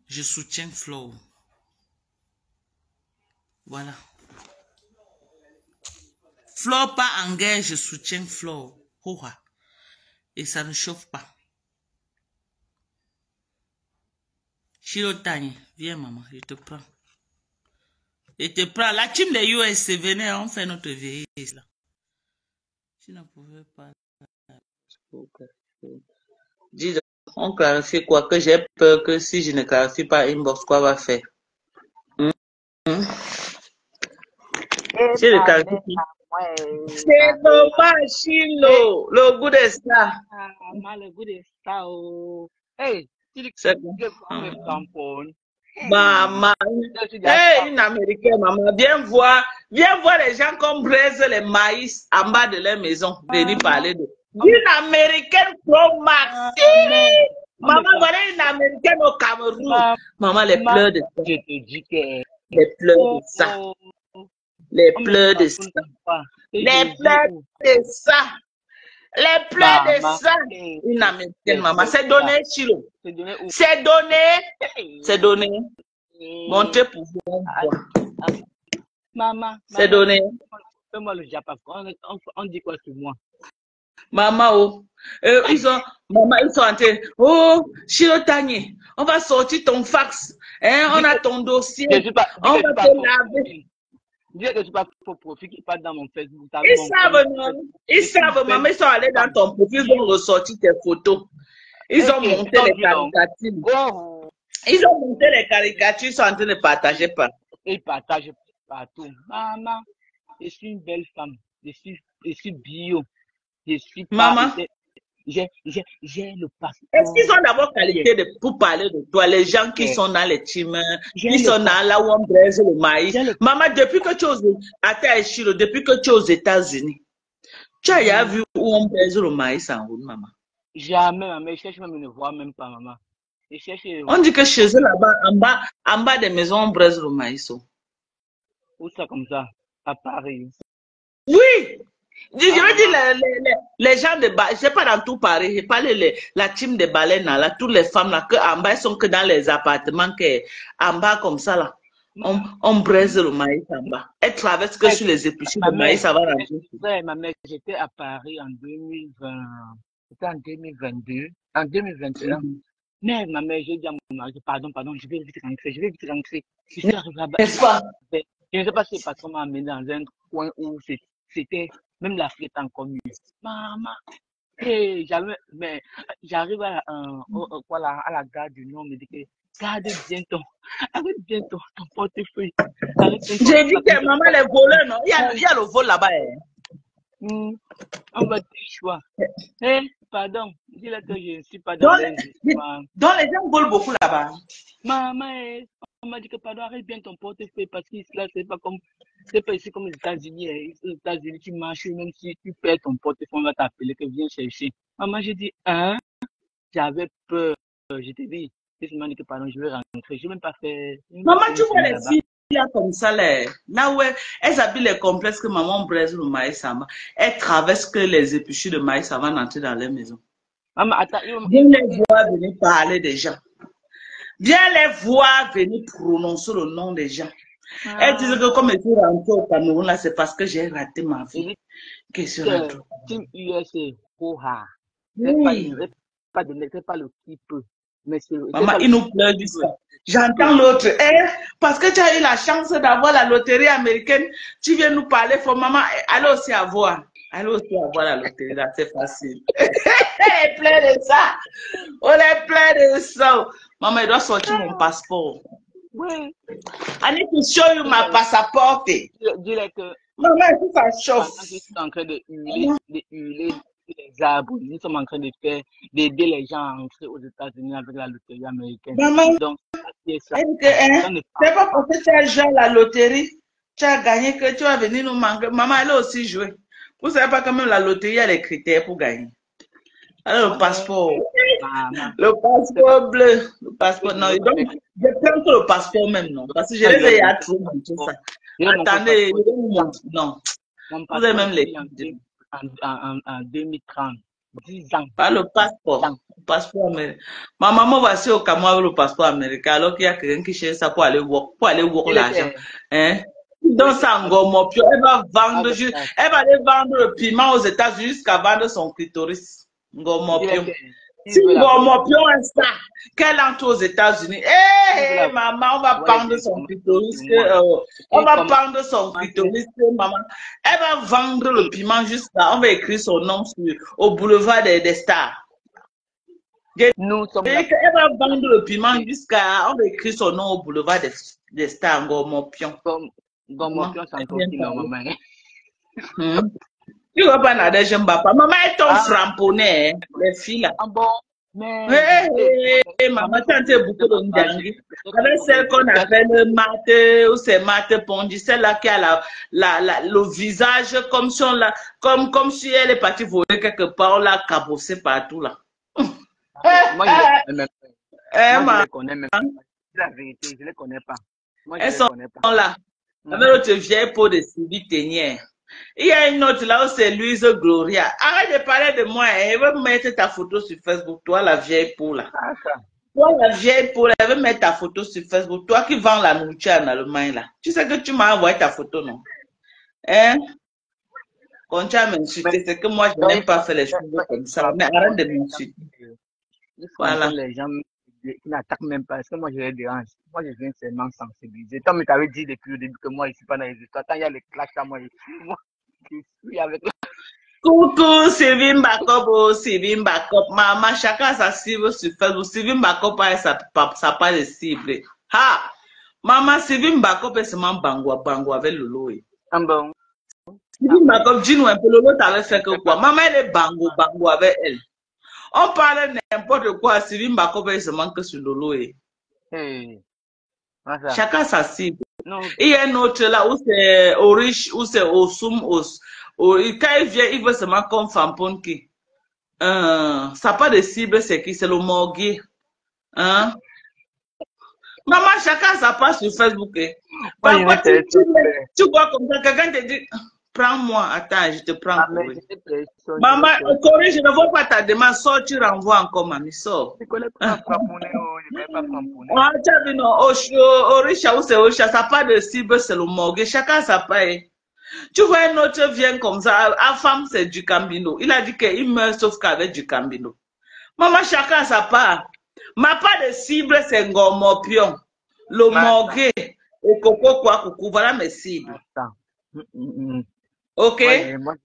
je soutiens Flo. Voilà. Flo pas en guerre, je soutiens Flo. Et ça ne chauffe pas. Chirotani, viens maman, je te prends. Je te prends. La team des US, venez, on fait notre veillée là. Tu ne pouvais pas. Dis donc, on clarifie quoi? Que j'ai peur que si je ne clarifie pas inbox, quoi va faire? Si je clarifie. C'est normal, Chilo. Le goût de ça.
Le goût de ça. Hey,
c'est maman. Hey, une américaine, maman. Viens voir les gens comme braisent les maïs en bas de leur maison. Venir parler de. Une américaine pro maxi. Maman, voilà une américaine au Cameroun. Maman, les pleurs de ça.
Je te dis que.
Les pleurs de ça. Les pleurs de ça. Les pleurs de ça. Les pleurs de ça. Une américaine, maman. C'est donné, Chilo. C'est donné. C'est donné. Montez pour vous.
Maman.
C'est donné.
Fais-moi le Japon. On dit quoi sur moi?
Maman, oh. Ils sont en train. Oh, Chirotani, on va sortir ton fax. Hein, on a ton dossier. On va te laver.
Dis que tu pas pour profil qui passe dans mon Facebook.
Ils savent, non? Ils savent, maman, ils sont allés dans ton profil, ils ont ressorti tes photos. Ils ont monté les caricatures. Ils ont monté les caricatures, ils sont en train de partager pas.
Ils partagent partout. Maman, je suis une belle femme. Je suis bio. Je suis
maman,
j'ai le
Est-ce qu'ils
passeport.
ont d'abord qualité pour parler de toi, les gens qui
J'ai
sont dans les teams,
j'ai
qui
le
sont dans là où on braise le maïs?
j'ai le
Maman, depuis que tu es aux, attends, Chiro, depuis que tu es aux États-Unis, tu as déjà
Hmm,
vu où on braise le maïs en route, maman?
jamais, maman. Je cherche même, ne vois même pas, maman. Je cherche,
On dit que chez eux
ok,
là-bas, en bas des maisons, on braise le maïs. Oh.
où ça comme ça? À Paris.
Oui! Je
Ah,
veux dire,
maman.
les gens de bas, je sais pas dans tout Paris, je parle la team de baleines là, toutes les femmes là, que en bas, elles sont que dans les appartements, que en bas comme ça là, on braise le maïs en bas. Elles traversent que
Ouais,
sur les épluchures
ma
de maïs,
mère,
ça va rentrer.
ma mère, j'étais à Paris en 2020, c'était en 2022, en 2021. Mais ma mère, j'ai dit à mon mari, pardon, je vais vite rentrer. Je suis arrivé là-bas,
N'est-ce pas?
je ne sais pas si le patron m'a amené dans un coin où c'était, même la fête encore mieux. Maman, mais j'arrive voilà, à la gare du Nord, on me dit que arrête bien ton portefeuille, arrête bien ton
J'ai dit
sac, ne
que
fais
maman,
pas
les voleurs, non?
ça.
Il y a le vol là-bas. Hein.
On va dire choix. Pardon, dis-le que je ne suis pas dans
Donc,
les histoires.
donc, les gens volent beaucoup là-bas.
Maman, on m'a dit que pardon, arrête bien ton portefeuille parce que là, c'est pas ici comme les États-Unis. Aux États-Unis, tu marches, même si tu perds ton portefeuille, on va t'appeler que viens chercher. Maman, j'ai dit, hein, j'avais peur. Je t'ai dit, ils m'ont dit que pardon, je vais rentrer. Je n'ai même pas fait
Maman, tu
une
vois
semaine
les
là-bas.
filles là comme ça, là où elles habitent les complexes que maman braise le maïs en bas. Elles traversent que les épluchures de maïs avant d'entrer dans leur maison.
Maman, attends,
Viens les voir venir parler des gens. Viens les voir venir prononcer le nom des gens. Elles disent que comme je suis rentrée au Cameroun, là, c'est parce que j'ai raté ma
il
vie.
dit
Que je suis
que
rentrée.
Team USA, Oha.
Oui.
C'est pas le qui peut, mais c'est
Maman,
pas le
il nous pleure du
qui
sang.
veut.
J'entends l'autre. Parce que tu as eu la chance d'avoir la loterie américaine, tu viens nous parler. Faut maman, allez aussi avoir. Allez aussi avoir la loterie, là, c'est facile. Elle pleure de ça. On est plein de ça. Maman, il doit sortir mon passeport.
Oui.
I need to show you my passport.
Dis-le que
Maman, il faut ça chauffe.
pendant qu'ils sont en train de hurler les arbres, nous sommes en train d'aider les gens à entrer aux États-Unis avec la loterie américaine.
Maman,
Donc, c'est ça.
elle dit que,
Ça ne
c'est pas
parle
parce que tu as joué à la loterie, tu as gagné que tu vas venir nous manquer. Maman, elle a aussi joué. Vous savez pas quand même la loterie, il y a les critères pour gagner. Alors, le passeport.
Maman.
Le passeport bleu. Le passeport, non. Donc, je prends que le passeport même, non. Parce que je les ai à trop dans tout ça. Attendez, je vais vous montrer. Non.
Mon
Vous avez même les.
en 2030. 10 ans.
Pas le passeport. Le passeport américain. Ma maman va aussi au Cameroun avec le passeport américain, alors qu'il y a quelqu'un qui cherche ça pour aller voir l'argent. Hein? Donc, ça, encore elle va vendre, elle va aller vendre le piment aux États-Unis jusqu'à vendre son clitoris. Ngomopio. Si Ngomopio est ça, qu'elle entre aux États-Unis, maman, on va prendre son clitoris, on va prendre son clitoris, maman. Elle va vendre le piment jusqu'à, on va écrire son nom au boulevard des stars.
Nous sommes
elle va vendre le piment jusqu'à, on va écrire son nom au boulevard des stars, Ngomopion.
Ngomopion, c'est encore qui, non, maman.
Tu vois pas Nadège Mbapa. Maman est ton framponnet, les filles là.
Ah bon? Mais.
Maman, tu as beaucoup de ndangui. Avec celle qu'on appelle Mate, ou c'est Mate Pondi, celle-là qui a le visage comme si comme si elle est partie voler quelque part, on l'a cabossé partout là.
Moi, je les connais même pas. La vérité, je les connais pas. Moi, je
elles
les
sont
connais pas.
là. Avec notre vieille peau de Sylvie Ténière. Il y a une autre là où c'est Louise Gloria. Arrête de parler de moi. Elle veut mettre ta photo sur Facebook. Toi, la vieille peau là. Toi, la vieille peau là, elle veut mettre ta photo sur Facebook. Toi qui vends la nourriture en Allemagne là. Tu sais que tu m'as envoyé ta photo, non? Hein? Quand tu as m'insulté, c'est que moi, je n'aime pas faire les choses comme ça. Mais arrête de m'insulter.
Voilà. Les gens qui n'attaquent même pas. Est-ce que moi, je les dérange? Moi, je viens seulement sensibiliser. Tom, tu t'avais dit depuis le début que moi, je ne suis pas dans les histoires. Quand il y a les clashs à moi, je suis avec la...
Coucou, Sylvie Mbakop, Sylvie Mbakop. Maman, chacun a sa cible sur Facebook. Sylvie Mbakop a sa page de cible. Ha! Maman, Sylvie Mbakop est seulement bango avec Lolo.
Ah bon?
Sylvie Mbakop, dis-nous un peu, Lolo t'avait fait que quoi? Maman, elle est bango avec elle. On parle n'importe quoi. Sylvie Mbako se manque sur Lolo.
Hey, voilà ça.
Chacun sa cible.
Non,
Il y a un autre là où c'est au riche, où c'est au soum, quand il vient, il veut seulement comme Famponki. Ça n'a pas de cible, c'est qui? C'est le morgue. Hein? Maman, chacun sa page sur Facebook.
moi, je
Parfois,
n'ai personne.
tu vois comme ça, quelqu'un te dit, prends-moi, attends, je te prends.
Ah, mais je n'ai personne.
Maman, corrige, je ne vois pas ta demande, sors, tu renvoies encore, mamie, sors.
Je ne connais pas Framponnet, oh, je ne connais pas Framponnet.
Ah, tu as vu, non, au riche, où c'est au chat, ça n'a pas de cible, c'est le morgue. Chacun sa paille. Tu vois, un autre vient comme ça, la femme, c'est du Cambino. Il a dit qu'il meurt sauf qu'avec du Cambino. Maman, chacun sa part. Ma part de cible, c'est Ngomopion, le morgue et Coco quoi, coucou. Voilà mes cibles. Ok?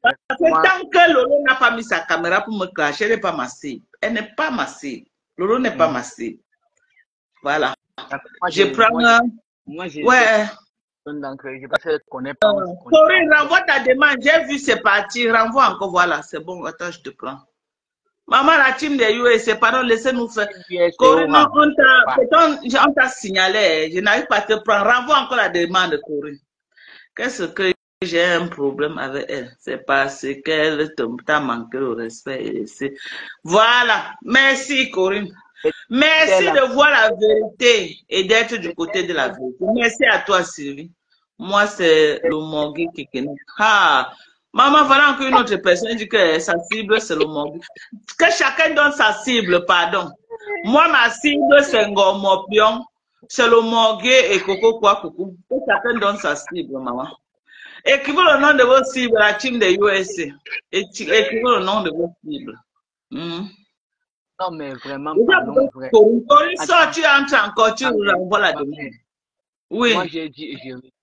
Parce que tant que Lolo n'a pas mis sa caméra pour me clasher, elle n'est pas ma cible. Elle n'est pas ma cible. Lolo n'est pas ma cible. Voilà. Je prends un. Ouais.
Je connais pas.
Corinne, renvoie ta demande. J'ai vu, c'est parti. Renvoie encore. Voilà, c'est bon. Attends, je te prends. Maman, la team des USA, pardon, laissez-nous faire. Corinne, on t'a signalé. Je n'arrive pas à te prendre. Renvoie encore la demande, Corinne. Qu'est-ce que j'ai un problème avec elle? C'est parce qu'elle t'a manqué le respect. Voilà. Merci, Corinne. Merci de voir la vérité et d'être du côté de la vérité. Merci à toi, Sylvie. Moi, c'est le morgue qui connaît. Ah, maman, voilà encore une autre personne dit que sa cible, c'est le morgue. Que chacun donne sa cible, pardon. Moi, ma cible, c'est Ngomopion, c'est le morgue et Coco quoi, coucou. Que chacun donne sa cible, maman. Écrivez le nom de vos cibles, la team des USA. Écrivez le nom de vos cibles.
Non, mais vraiment,
Corinne, sort, tu entres encore, tu renvoies la demande. Oui.
Moi, j'ai dit,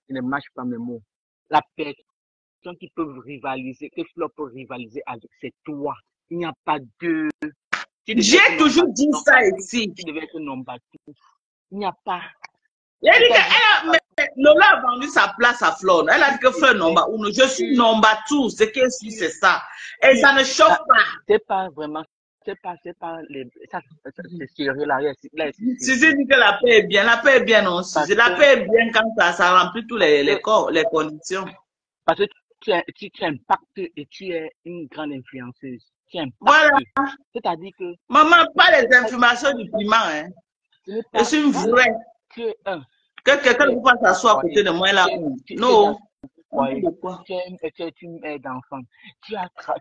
je ne mâche pas mes mots. La personne qui peut rivaliser, que Flo peut rivaliser avec, c'est toi. Il n'y a pas deux.
J'ai toujours dit ça ici.
Tu devais être number 2. Il n'y a pas.
Lola a vendu sa place à Flo. Elle a dit que Flo est number 1. Je suis number 2. Ce qu'elle suit, c'est ça. Et ça ne chauffe pas.
C'est pas vraiment. C'est pas les. Ça, c'est sérieux là.
Si tu dis que la paix est bien, la paix est bien, non. La paix est bien quand ça remplit tous les conditions.
Parce que tu impactes et tu es une grande influenceuse. Tu impactes.
Voilà.
C'est-à-dire que.
Maman, pas les informations du piment, hein. Je suis une vraie. Que quelqu'un vous fasse s'asseoir à côté de moi là. Non.
Tu es d'enfant.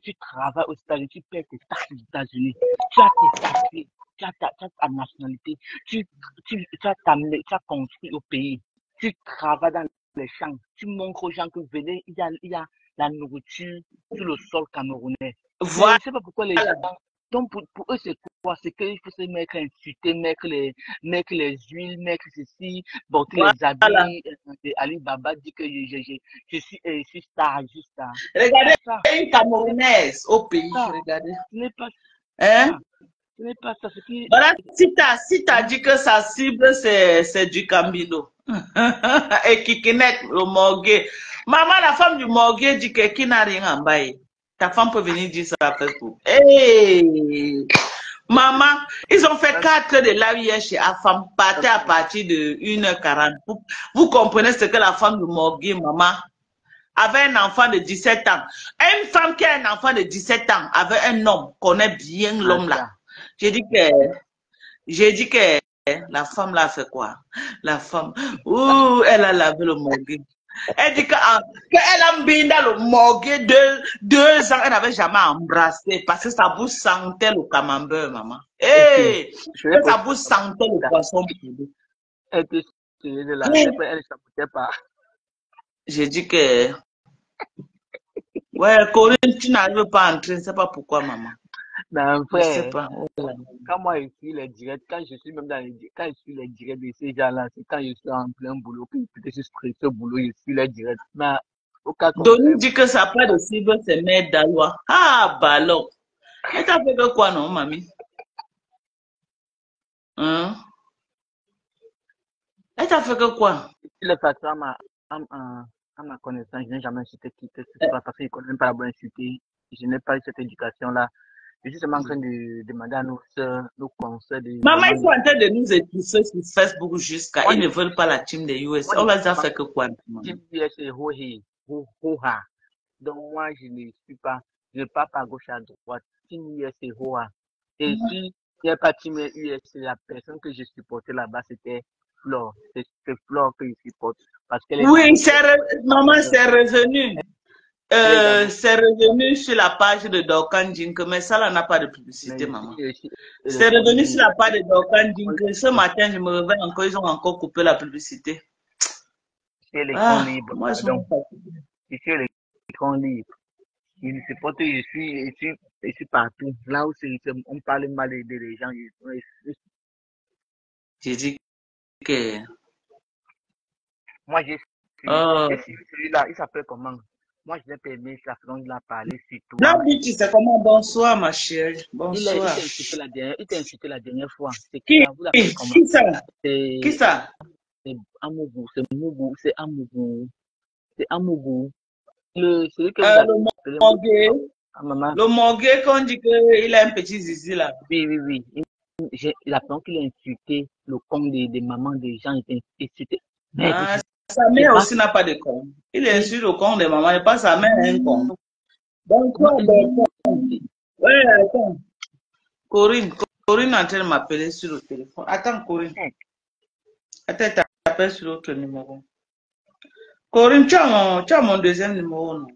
Tu travailles aux États-Unis, tu payes tes taxes aux États-Unis. Tu as tes papiers, tu as ta nationalité. Tu as construit au pays. Tu travailles dans les champs. Tu montres aux gens que venez, il y a la nourriture sur le sol camerounais. Voilà. Je ne sais pas pourquoi les gens. Donc, pour eux, c'est quoi? C'est qu'il faut se mettre insulter, mettre les huiles, mettre ceci, porter les habits. Ali Baba dit que je suis star, juste star.
Regardez, une Camerounaise au pays. Regardez.
Ce n'est pas
ça.
Hein? Ce n'est pas ça.
Voilà, si tu as dit que sa cible, c'est du Cambino. Et Kikinet, le morgue. Maman, la femme du morgue dit que qui n'a rien en bail. Ta femme peut venir dire ça à Facebook. Hey! Maman, ils ont fait 4 de la hier chez Afam, partez à partir de 1h40. Vous comprenez ce que la femme du morgue, maman, avait un enfant de 17 ans. Une femme qui a un enfant de 17 ans avec un homme, connaît bien l'homme là. J'ai dit que la femme là fait quoi? La femme, elle a lavé le morgue. Elle dit qu'elle a mis dans le morgue 2 ans, elle n'avait jamais embrassé parce que sa bouche sentait le camembert, maman. Hey, sa bouche sentait le poisson.
Elle ne s'aboutait pas.
J'ai dit que, ouais, Corinne, tu n'arrives pas à entrer, je ne sais pas pourquoi, maman.
Ben, frère,
je sais pas.
Quand moi je suis les directs, quand je suis même dans les quand je suis les directs de ces gens-là, c'est quand je suis en plein boulot, que peut-être je suis stressé au boulot, je suis les directs. Mais au cas
Denis dit que ça pas de cible, c'est Mère Dalois. Ah, ballon. Elle t'a fait que quoi, non, mamie? Hein? Elle t'a fait que quoi?
Le patron à ma connaissance, je n'ai jamais insulté qui que ce soit parce que je ne connais même pas la bonne insulter. Je n'ai pas eu cette éducation-là. Je suis seulement en train de demander à nos soeurs, nos consoeurs de...
Maman, ils sont en train de nous étouffer sur Facebook jusqu'à...
Moi,
Ils ne veulent pas la team des US.
moi,
On va déjà
ma
faire que quoi?
team USA, Hoha. Donc, moi, je ne suis pas, je ne pars pas à gauche à droite. Team USA, Hoha. Et si il n'y a pas team USA, la personne que je supportais là-bas, c'était Flore. C'est Flore que je supporte. Parce qu'elle est
Oui,
dans...
maman, c'est revenu.
Elle est dans...
C'est revenu sur la page de Dorkan Jink, mais ça là n'a pas de publicité,
Mais
maman.
c'est
C'est revenu sur la page de Dorkan Jink. Ce matin, je me réveille encore, ils ont encore coupé la publicité.
les
Ah,
cons libres,
moi, je suis
pardon.
fatiguée.
Je suis les cons libres. Je ne sais pas que je suis partout. Là où on parle mal des gens,
J'ai dit que...
moi j'ai
Oh.
suivi celui-là, il s'appelle comment? Moi je l'ai permis, la façon dont il a parlé sur toi.
Là, oui, tu sais comment? Bonsoir, ma chérie. Bonsoir.
Il t'a insulté la dernière fois. C'est
Qui?
vous l'appelez comment?
Qui ça?
C'est
Qui ça?
Amougou, c'est Mougou, c'est Amougou. C'est Amougou. Celui que vous
Le
appelez
morgué.
maman.
Le morgué, qu'on dit qu'il a un petit zizi là.
Oui. Il a pensé qu'il a insulté le compte des mamans des gens, il a insulté. Mais
Ah, sa mère aussi n'a pas de con. Il insulte le con de maman, et pas sa mère un con. Donc, toi, ouais, attends. Corinne est en train de m'appeler sur le téléphone. Attends, Corinne. Attends, t'appelles sur l'autre numéro. Corinne, tu as mon deuxième numéro, non?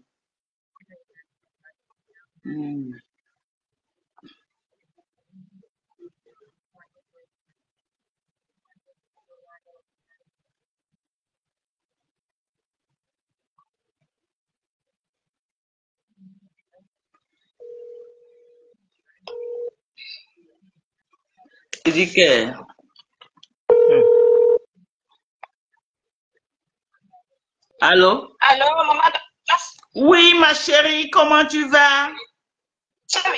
Je dis que... Allô?
Allô, maman?
Oui, ma chérie, comment tu vas?
Team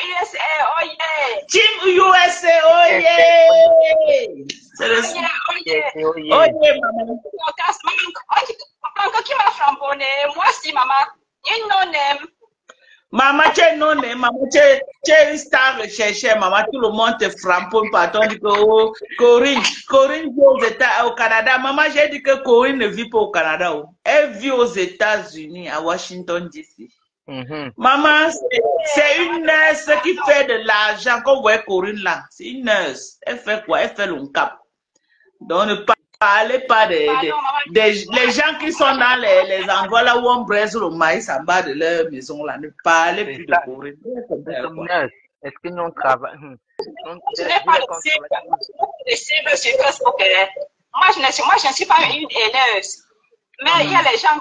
USA, oh yeah!
Team USA, oh yeah! C'est le...
Oh yeah!
Oh yeah, maman.
Maman, qui m'a framboné? Moi aussi, maman. You know them.
Maman, tu es non, maman, tu es une star recherchée, maman, tout le monde te framponne partout. On dit que oh, Corinne vit au Canada. Maman, j'ai dit que Corinne ne vit pas au Canada. Oh. Elle vit aux États-Unis, à Washington, D.C. Maman, c'est une nurse qui fait de l'argent. Comme vous voyez Corinne là, c'est une nurse. Elle fait quoi? Elle fait le cap. Donc, ne parlez pas les gens qui sont dans les endroits là où on braise le maïs en bas de leur maison là. Ne parlez plus de Corinne.
Est-ce que nous travaillons?
Je n'ai pas de cible sur Facebook. Moi, je ne suis pas une haineuse. Mais il y a les gens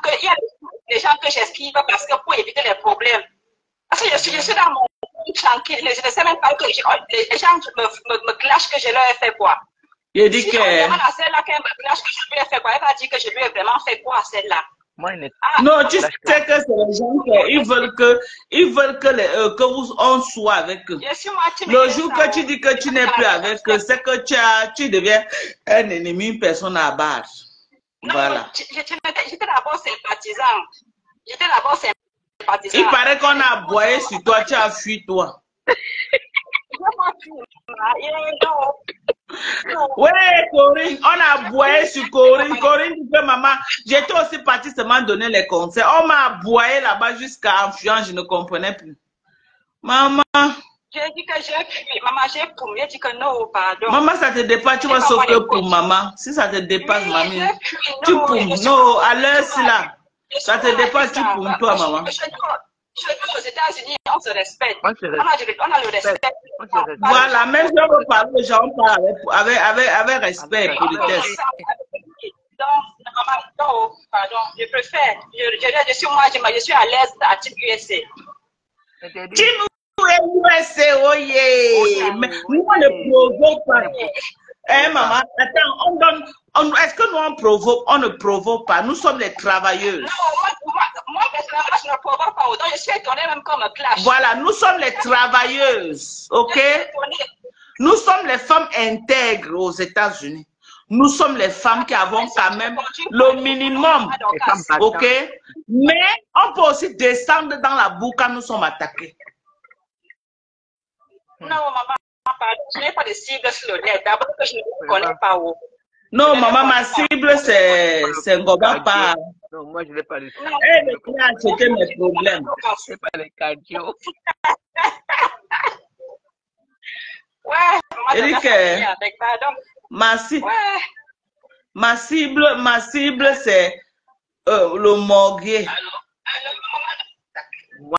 que j'esquive parce que pour éviter les problèmes. Parce que je suis dans mon monde tranquille. Je ne sais même pas que les gens me clashent que je leur ai fait quoi.
Je dis que...
Si on demande à celle-là qu'elle me clash que je lui ai fait quoi, elle va dire que je lui ai vraiment fait quoi à celle-là.
Non, tu sais que c'est les gens qui veulent que on soit avec eux. Le jour que tu dis que tu n'es plus avec eux, c'est que tu deviens un ennemi, une personne à battre. Voilà.
J'étais d'abord sympathisant.
Il paraît qu'on a aboyé sur toi, tu as fui toi. Ouais, Corinne, on a aboyé sur Corinne. Corinne dit que maman, j'étais aussi partie seulement donner les conseils. On m'a aboyé là-bas jusqu'à enfuyant, je ne comprenais plus. Maman.
J'ai dit que j'ai fui. Maman, j'ai poumé. J'ai dit que non, pardon.
Maman, ça te dépasse, tu vas sauter pour maman. Si ça te dépasse, mamie, tu poumes. Non, à l'heure, c'est là. Ça te dépasse, tu poumes toi, maman.
Je vis aux États-Unis, on se respecte.
On a
le respect.
Voilà, même si on veut parler aux gens, on parle avec respect et politesse.
Donc, maman, non, pardon, je préfère. Je suis à l'aise à Team USA.
Team USA, oh yeah! Mais nous, on ne provoque pas. Eh, maman, attends, est-ce que nous on provoque? On ne provoque pas. Nous sommes les travailleuses.
Non, moi personnellement, je ne provoque pas. Donc, je suis étonnée même comme un clash.
Voilà, nous sommes les travailleuses, ok? Nous sommes les femmes intègres aux États-Unis. Nous sommes les femmes qui avons quand même le minimum, ok? Mais on peut aussi descendre dans la boue quand nous sommes attaqués.
Non, maman, pardon, je n'ai pas de cible sur le net. D'abord que je ne vous connais pas. Oh.
Non, maman, ma cible, c'est Ngoma pas.
Non, moi, je n'ai pas de cible.
Elle est qui a acheté mes problèmes.
Je n'ai pas les cardio.
Ouais, maman,
Eric,
avec, pardon.
Ma cible, c'est le morguier.
Moi,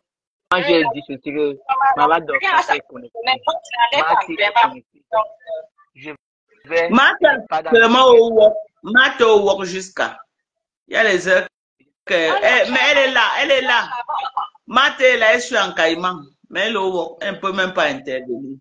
j'ai dit ceci que maman doit pas connecter. Je vais.
Mate au work jusqu'à. Il y a les heures que. Mais elle est là. Mate est là, elle suit en caïman. Mais elle ne peut même pas intervenir.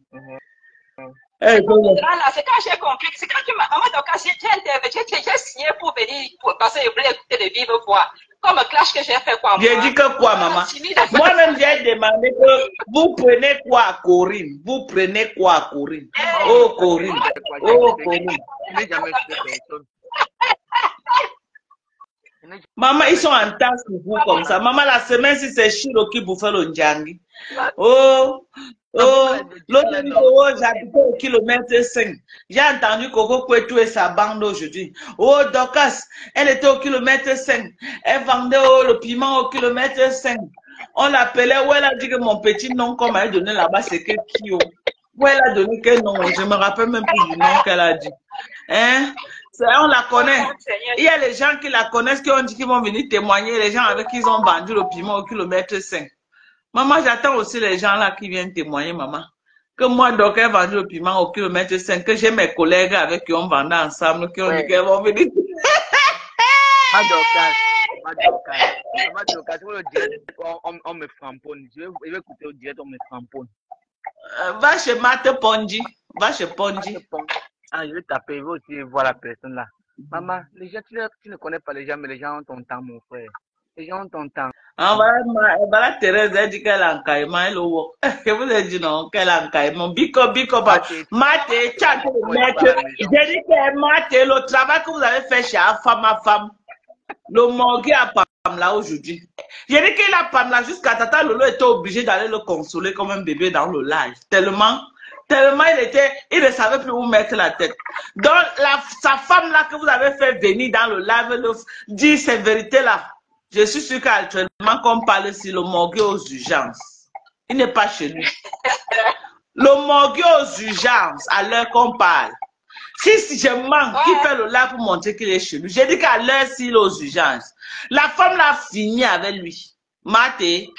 C'est quand j'ai compris, c'est quand tu m'as j'ai signé pour venir, parce que je voulais écouter de vive voix. Comme clash que j'ai fait quoi, moi.
J'ai dit que quoi, maman? Moi-même, j'ai demandé que vous prenez quoi à Corinne? Vous prenez quoi à Corinne? Oh, Corinne. Oh, Corinne. Maman, ils sont en tasse pour vous comme ça. Maman, la semaine, si c'est Chiro qui vous fait le ndjangi. Oh, l'autre vidéo, j'habitais au kilomètre 5. J'ai entendu Coco Kwetou et sa bande aujourd'hui. Oh, Dorcas, elle était au kilomètre 5. Elle vendait le piment au kilomètre 5. On l'appelait, où elle a dit que mon petit nom qu'on m'a donné là-bas, c'est que Kio. Où elle a donné quel nom? Je me rappelle même plus du nom qu'elle a dit. Hein? On la connaît. Il y a les gens qui la connaissent, qui ont dit qu'ils vont venir témoigner, les gens avec qui ils ont vendu le piment au kilomètre 5. Maman, j'attends aussi les gens là qui viennent témoigner, maman. Que moi, donc, elle a vendu le piment au kilomètre 5, que j'ai mes collègues avec qui on vendait ensemble, qui ont dit qu'elles vont venir.
On me framponne. Je vais écouter au direct, on me framponne.
Va chez Mate Ponji. Va chez Ponji.
Ah, je vais taper, je vais aussi voir la personne là. Maman, les gens, tu ne connais pas les gens, mais les gens ont ton temps, mon frère. Les gens ont ton temps.
Ah, voilà, Thérèse, elle dit qu'elle a un caïman, elle ouvre. Je vous ai dit non, qu'elle a un caïman. Biko, Mate, j'ai dit que Mate, le travail que vous avez fait chez ma femme, le morgue à Pamela aujourd'hui. J'ai dit qu'il a Pamela jusqu'à Tata Lolo était obligé d'aller le consoler comme un bébé dans le live. Tellement il ne savait plus où mettre la tête. Donc, sa femme là que vous avez fait venir dans le live, dit ces vérités là. Je suis sûr qu'actuellement, qu'on parle ici, le morgue aux urgences. Il n'est pas chez nous. Le morgue aux urgences, à l'heure qu'on parle. Si je manque, qui fait le live pour montrer qu'il est chez nous. J'ai dit qu'à l'heure, s'il est aux urgences. La femme l'a fini avec lui. Maté,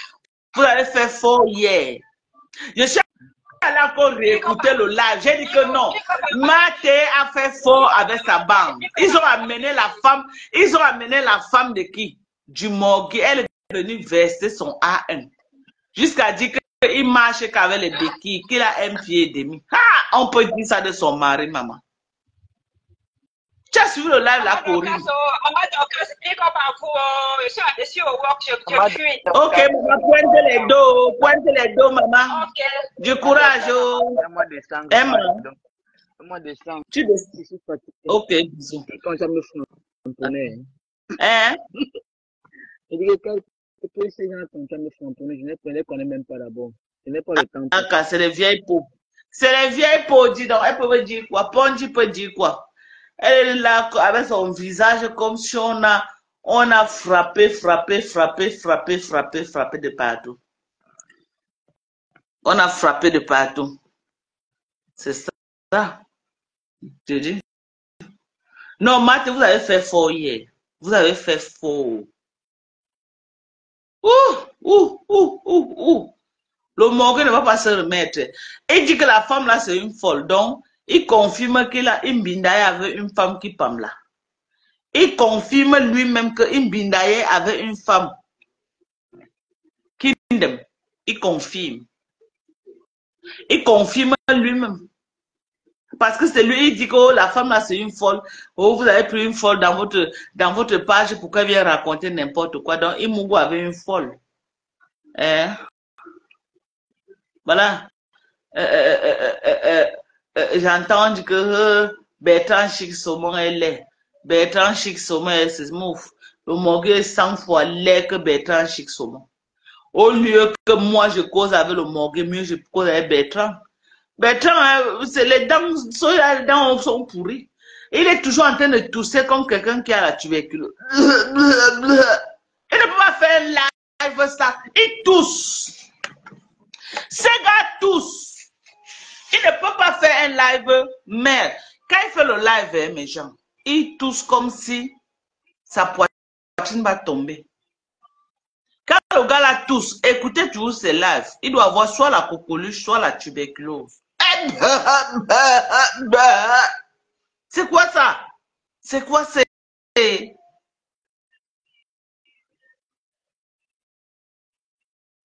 vous avez fait faux hier. Je suis allé encore réécouter le live. J'ai dit que non. Maté a fait faux avec sa bande. Ils ont amené la femme de qui? Du morgue. Elle est venue verser son A1. Jusqu'à dire qu'il marche qu'avec les béquilles, qu'il a un pied et demi. Ah, on peut dire ça de son mari, maman. Tu as suivi le live, la Corinne. Ok, maman, pointe les dos, maman. Du courage.
Moi, descends.
Tu descends. Ok, bisous.
Quand ça me framponner.
Hein?
Je dis que ces gens quand ça me framponner, je ne les connais même pas d'abord. Je n'ai pas le temps.
Ah, c'est les vieilles peaux. C'est les vieilles peaux, dis donc. Elles peuvent dire quoi? Ponji peut dire quoi? Elle est là avec son visage comme si on a frappé de partout. On a frappé de partout. C'est ça. Je dis. Non, Matt, vous avez fait faux hier. Vous avez fait faux. Le morgue ne va pas se remettre. Il dit que la femme là, c'est une folle. Donc, il confirme qu'il a Mbindaye avec une femme qui pam là. Il confirme lui-même que Mbindaye avait une femme qui l'aime. Il confirme. Il confirme lui-même. Parce que c'est lui, il dit que oh, la femme là, c'est une folle. Oh, vous avez pris une folle dans votre page pour qu'elle vienne raconter n'importe quoi. Donc, Imungu avait une folle. Voilà. J'entends dire que Bertrand Chic Saumon est laid. Bertrand Chic Saumon est mouf. Le morgue est 100 fois laid que Bertrand Chic Saumon. Au lieu que moi je cause avec le morgue, mieux je cause avec Bertrand. Bertrand, c'est les dents sont pourries. Il est toujours en train de tousser comme quelqu'un qui a la tuberculose. Il ne peut pas faire un live ça. Il tousse. Ces gars toussent. Il ne peut pas faire un live, mais quand il fait le live, mes gens, il tousse comme si sa poitrine va tomber. Quand le gars la tousse, écoutez toujours ses lives. Il doit avoir soit la coqueluche, soit la tuberculose. C'est quoi ça? C'est quoi c'est?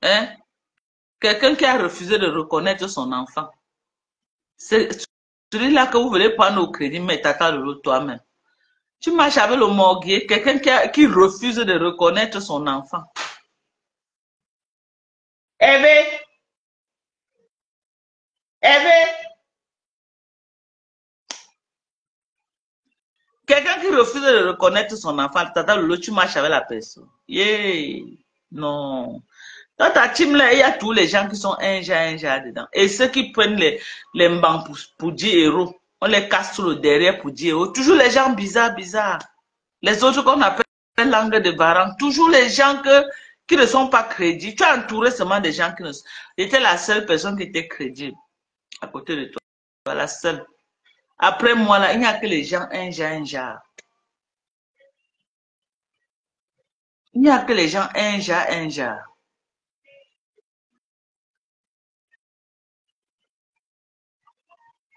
Hein? Quelqu'un qui a refusé de reconnaître son enfant. C'est celui-là que vous voulez prendre au crédit, mais t'attends de l'autre toi-même. Tu marches avec le morguier, quelqu'un qui refuse de reconnaître son enfant. Eve, quelqu'un qui refuse de reconnaître son enfant, t'attends de l'autre, tu marches avec la personne. Yeah. Non. Dans ta team là, il y a tous les gens qui sont un genre dedans. Et ceux qui prennent les mbans pour 10 euros, on les casse sur le derrière pour 10 euros. Toujours les gens bizarres. Les autres qu'on appelle langue de baran. Toujours les gens qui ne sont pas crédibles. Tu as entouré seulement des gens qui ne sont... J'étais la seule personne qui était crédible à côté de toi. La seule. Après moi, là, il n'y a que les gens un genre. Il n'y a que les gens un genre.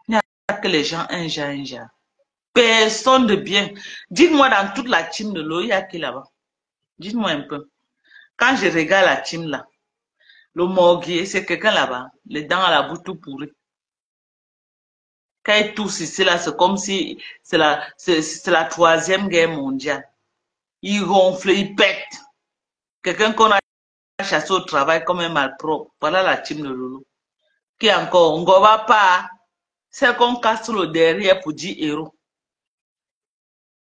Il n'y a que les gens un genre. Personne de bien. Dites-moi dans toute la team de l'eau, il y a qui là-bas? Dites-moi un peu. Quand je regarde la team là, le morguier, c'est quelqu'un là-bas. Les dents à la bouche tout pourri. Quand ils toussent ici là, c'est comme si c'est la 3e guerre mondiale. Ils ronflent, ils pètent. Quelqu'un qu'on a chassé au travail comme un malpropre. Voilà la team de Lolo. Qui encore, on ne va pas. C'est qu'on casse le derrière pour 10 euros.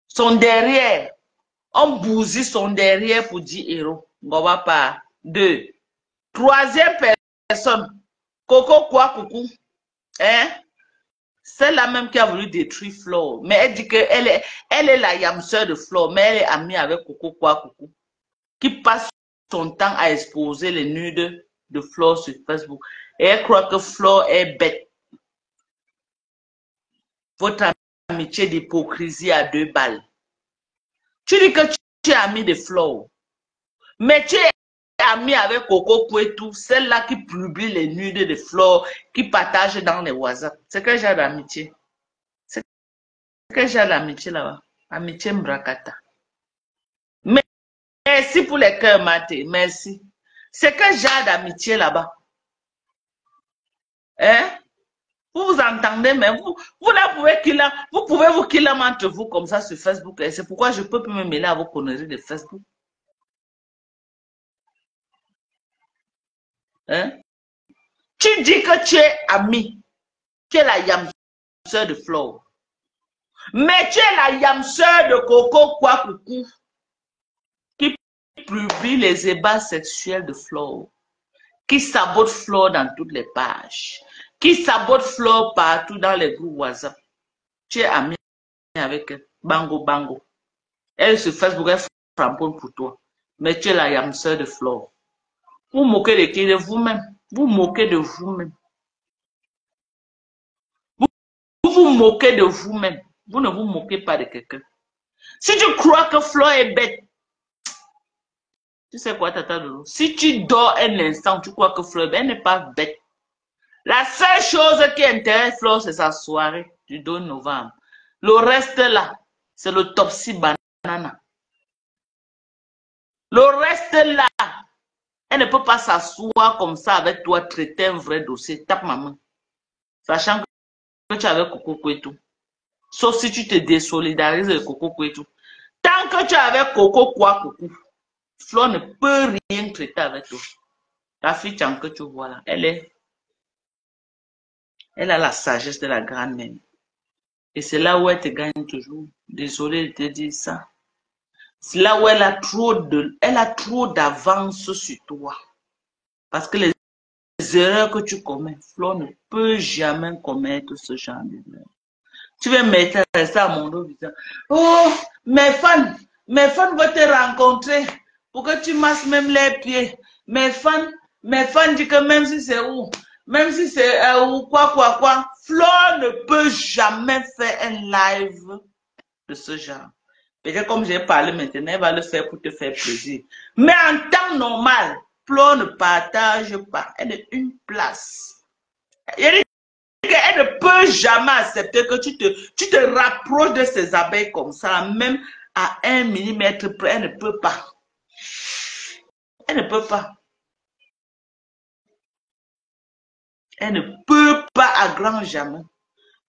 Son derrière. On bousille son derrière pour 10 euros. On ne va pas. 2. 3e personne. Coco quoi, coucou. Hein? C'est la même qui a voulu détruire Flo. Mais elle dit qu'elle est la yamseur de Flo. Mais elle est amie avec Coco quoi, coucou. Qui passe son temps à exposer les nudes de Flo sur Facebook. Et elle croit que Flo est bête. Votre amitié d'hypocrisie à 2 balles. Tu dis que tu es ami de Flo. Mais tu es ami avec Coco Kouetou, celle-là qui publie les nudes de Flo, qui partage dans les WhatsApp. C'est quel genre d'amitié? C'est quel genre d'amitié là-bas? Amitié Mbrakata. Merci pour les cœurs matés. Merci. C'est quel genre d'amitié là-bas? Hein? Vous vous entendez, mais vous là vous pouvez vous killer entre vous comme ça sur Facebook. Et c'est pourquoi je peux plus me mêler à vos conneries de Facebook. Hein? Tu dis que tu es ami. Tu es la yamseur de Flo. Mais tu es la yamseur de Coco quoi coucou. Qui publie les ébats sexuels de Flo. Qui sabote Flo dans toutes les pages. Qui sabote Flo partout dans les groupes WhatsApp. Tu es ami avec elle. Bango, bango. Elle sur Facebook, elle framponne pour toi. Mais tu es la yamseur de Flo. Vous moquez de qui? De vous-même. Vous moquez de vous-même. Vous vous moquez de vous-même. Vous ne vous moquez pas de quelqu'un. Si tu crois que Flo est bête, tu sais quoi, Tata Lolo? Si tu dors un instant, tu crois que Flo est bête, elle n'est pas bête. La seule chose qui intéresse Flo, c'est sa soirée du 2 novembre. Le reste là, c'est le Topsy Banana. Le reste là, elle ne peut pas s'asseoir comme ça avec toi, traiter un vrai dossier. Tape maman. Sachant que tu es avec Coco Kouetou. Sauf si tu te désolidarises de Coco Kouetou. Tant que tu es avec Coco quoi, coucou, Flo ne peut rien traiter avec toi. La fille que tu vois là, elle a la sagesse de la grand-mère. Et c'est là où elle te gagne toujours. Désolé de te dire ça. C'est là où elle a trop d'avance sur toi. Parce que les les erreurs que tu commets, Flo ne peut jamais commettre ce genre d'erreur. Tu vas mettre ça à mon dos, disant, oh, mes fans vont te rencontrer pour que tu masses même les pieds. Mes fans disent que même si c'est où, même si c'est quoi, Flo ne peut jamais faire un live de ce genre. Peut-être comme j'ai parlé maintenant, elle va le faire pour te faire plaisir. Mais en temps normal, Flo ne partage pas. Elle est une place. Elle ne peut jamais accepter que tu te rapproches de ces abeilles comme ça, même à 1 millimètre près. Elle ne peut pas. Elle ne peut pas. Elle ne peut pas à grand jamais.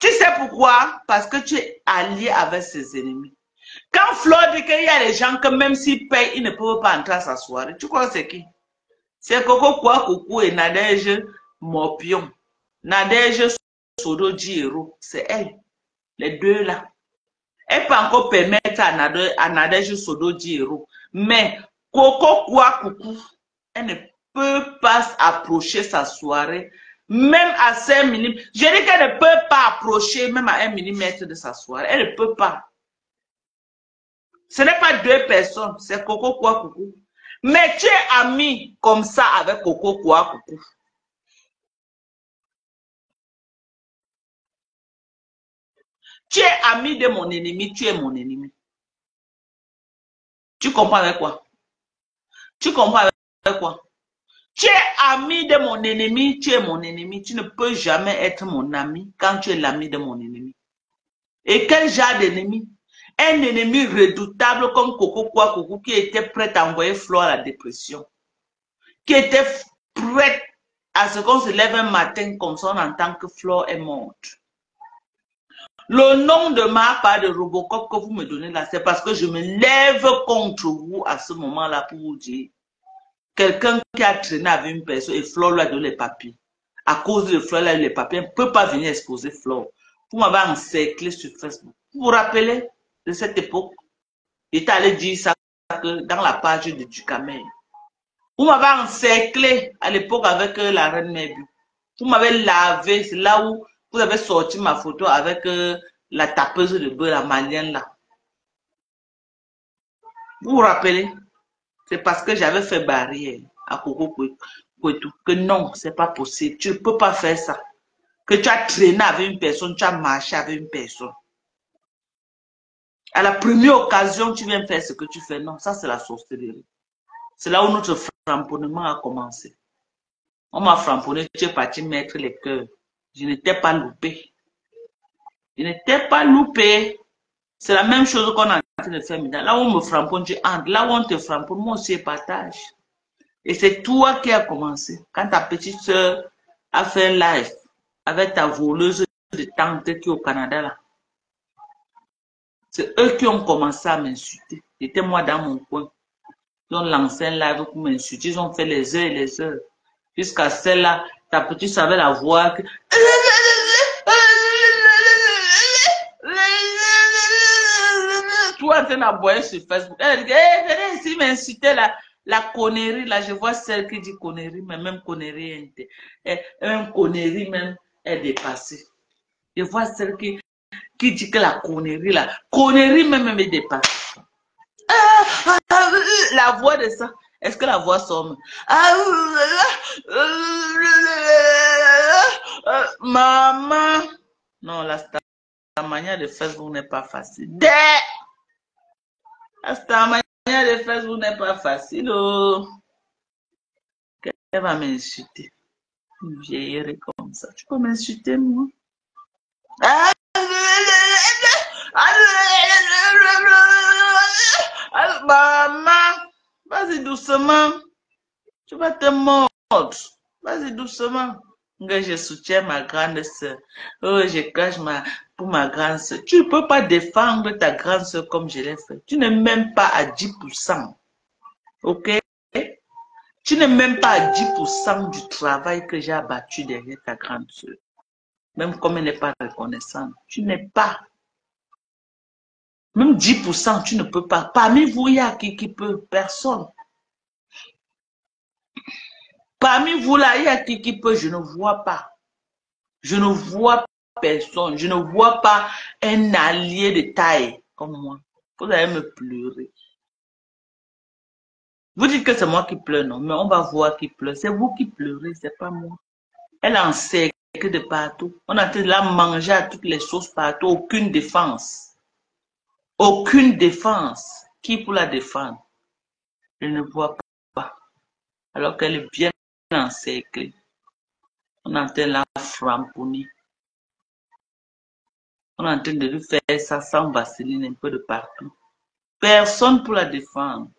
Tu sais pourquoi? Parce que tu es allié avec ses ennemis. Quand Flo dit qu'il y a des gens que même s'ils payent, ils ne peuvent pas entrer à sa soirée, tu crois que c'est qui? C'est Coco Coucou et Nadège Morpion. Nadège Sodo Djiro. C'est elle. Les deux là. Elle peut encore permettre à Nadège Sodo Djiro. Mais Coco Coucou, elle ne peut pas approcher sa soirée. Même à 5 mm. Je dis qu'elle ne peut pas approcher même à 1 mm de sa soirée. Elle ne peut pas. Ce n'est pas 2 personnes, c'est Coco Coucou. Mais tu es ami comme ça avec Coco Coucou. Tu es ami de mon ennemi, tu es mon ennemi. Tu comprends avec quoi? Tu comprends avec quoi? Tu es ami de mon ennemi, tu es mon ennemi. Tu ne peux jamais être mon ami quand tu es l'ami de mon ennemi. Et quel genre d'ennemi? Un ennemi redoutable comme Coco Coucou qui était prêt à envoyer Flo à la dépression. Qui était prêt à ce qu'on se lève un matin comme ça, on entend que Flo est morte. Le nom de ma part de Robocop que vous me donnez là, c'est parce que je me lève contre vous à ce moment-là pour vous dire. Quelqu'un qui a traîné avec une personne et Flo lui a donné les papiers. À cause de Flo, là, les papiers, on ne peut pas venir exposer Flo. Vous m'avez encerclé sur Facebook. Vous vous rappelez de cette époque? Il est allé dire ça dans la page de Ducamel. Vous m'avez encerclé à l'époque avec la reine Mébu. Vous m'avez lavé, c'est là où vous avez sorti ma photo avec la tapeuse de beurre, la malienne là. Vous vous rappelez? C'est parce que j'avais fait barrière à Coco Coucou que non, c'est pas possible. Tu ne peux pas faire ça. Que tu as traîné avec une personne, tu as marché avec une personne. À la première occasion, tu viens faire ce que tu fais. Non, ça c'est la sorcellerie. C'est là où notre framponnement a commencé. On m'a framponné, tu es parti mettre les cœurs. Je n'étais pas loupé. Je n'étais pas loupé. C'est la même chose qu'on est en train de faire maintenant. Là où on me framponne, tu entres. Là où on te framponne, moi aussi, je partage. Et c'est toi qui as commencé. Quand ta petite soeur a fait un live avec ta voleuse de tante qui est au Canada, là. C'est eux qui ont commencé à m'insulter. J'étais moi dans mon coin. Ils ont lancé un live pour m'insulter. Ils ont fait les heures et les heures. Jusqu'à celle-là, ta petite savait la voix. Que... Toi, tu es aboyé sur Facebook. Elle dit, venez ici m'insulter la connerie. Là, je vois celle qui dit connerie, mais même connerie, même connerie même est dépassée. Je vois celle qui dit que la connerie, là, connerie même est dépassée. La voix de ça. Est-ce que la voix somme? Maman. Non, la manière de Facebook n'est pas facile. La manière de Facebook n'est pas facile. Oh. Elle va m'insulter. Une vieillerie comme ça. Tu peux m'insulter, moi? Maman, vas-y doucement. Tu vas te mordre. Vas-y doucement. Je soutiens ma grande soeur. Oh, je cache pour ma grande soeur. Tu ne peux pas défendre ta grande soeur comme je l'ai fait. Tu n'es même pas à 10%. Ok? Tu n'es même pas à 10% du travail que j'ai abattu derrière ta grande soeur. Même comme elle n'est pas reconnaissante. Tu n'es pas. Même 10%, tu ne peux pas. Parmi vous, il y a qui peut? Personne. Parmi vous là, il y a qui peut, je ne vois pas. Je ne vois personne. Je ne vois pas un allié de taille comme moi. Vous allez me pleurer. Vous dites que c'est moi qui pleure, non? Mais on va voir qui pleure. C'est vous qui pleurez, c'est pas moi. Elle en sait que de partout. On a été là manger à toutes les sauces partout. Aucune défense. Aucune défense. Qui pour la défendre? Je ne vois pas. Alors qu'elle est bien encerclée. On est en train de la framponner. On est en train de lui faire ça sans vaseline un peu de partout. Personne pour la défendre.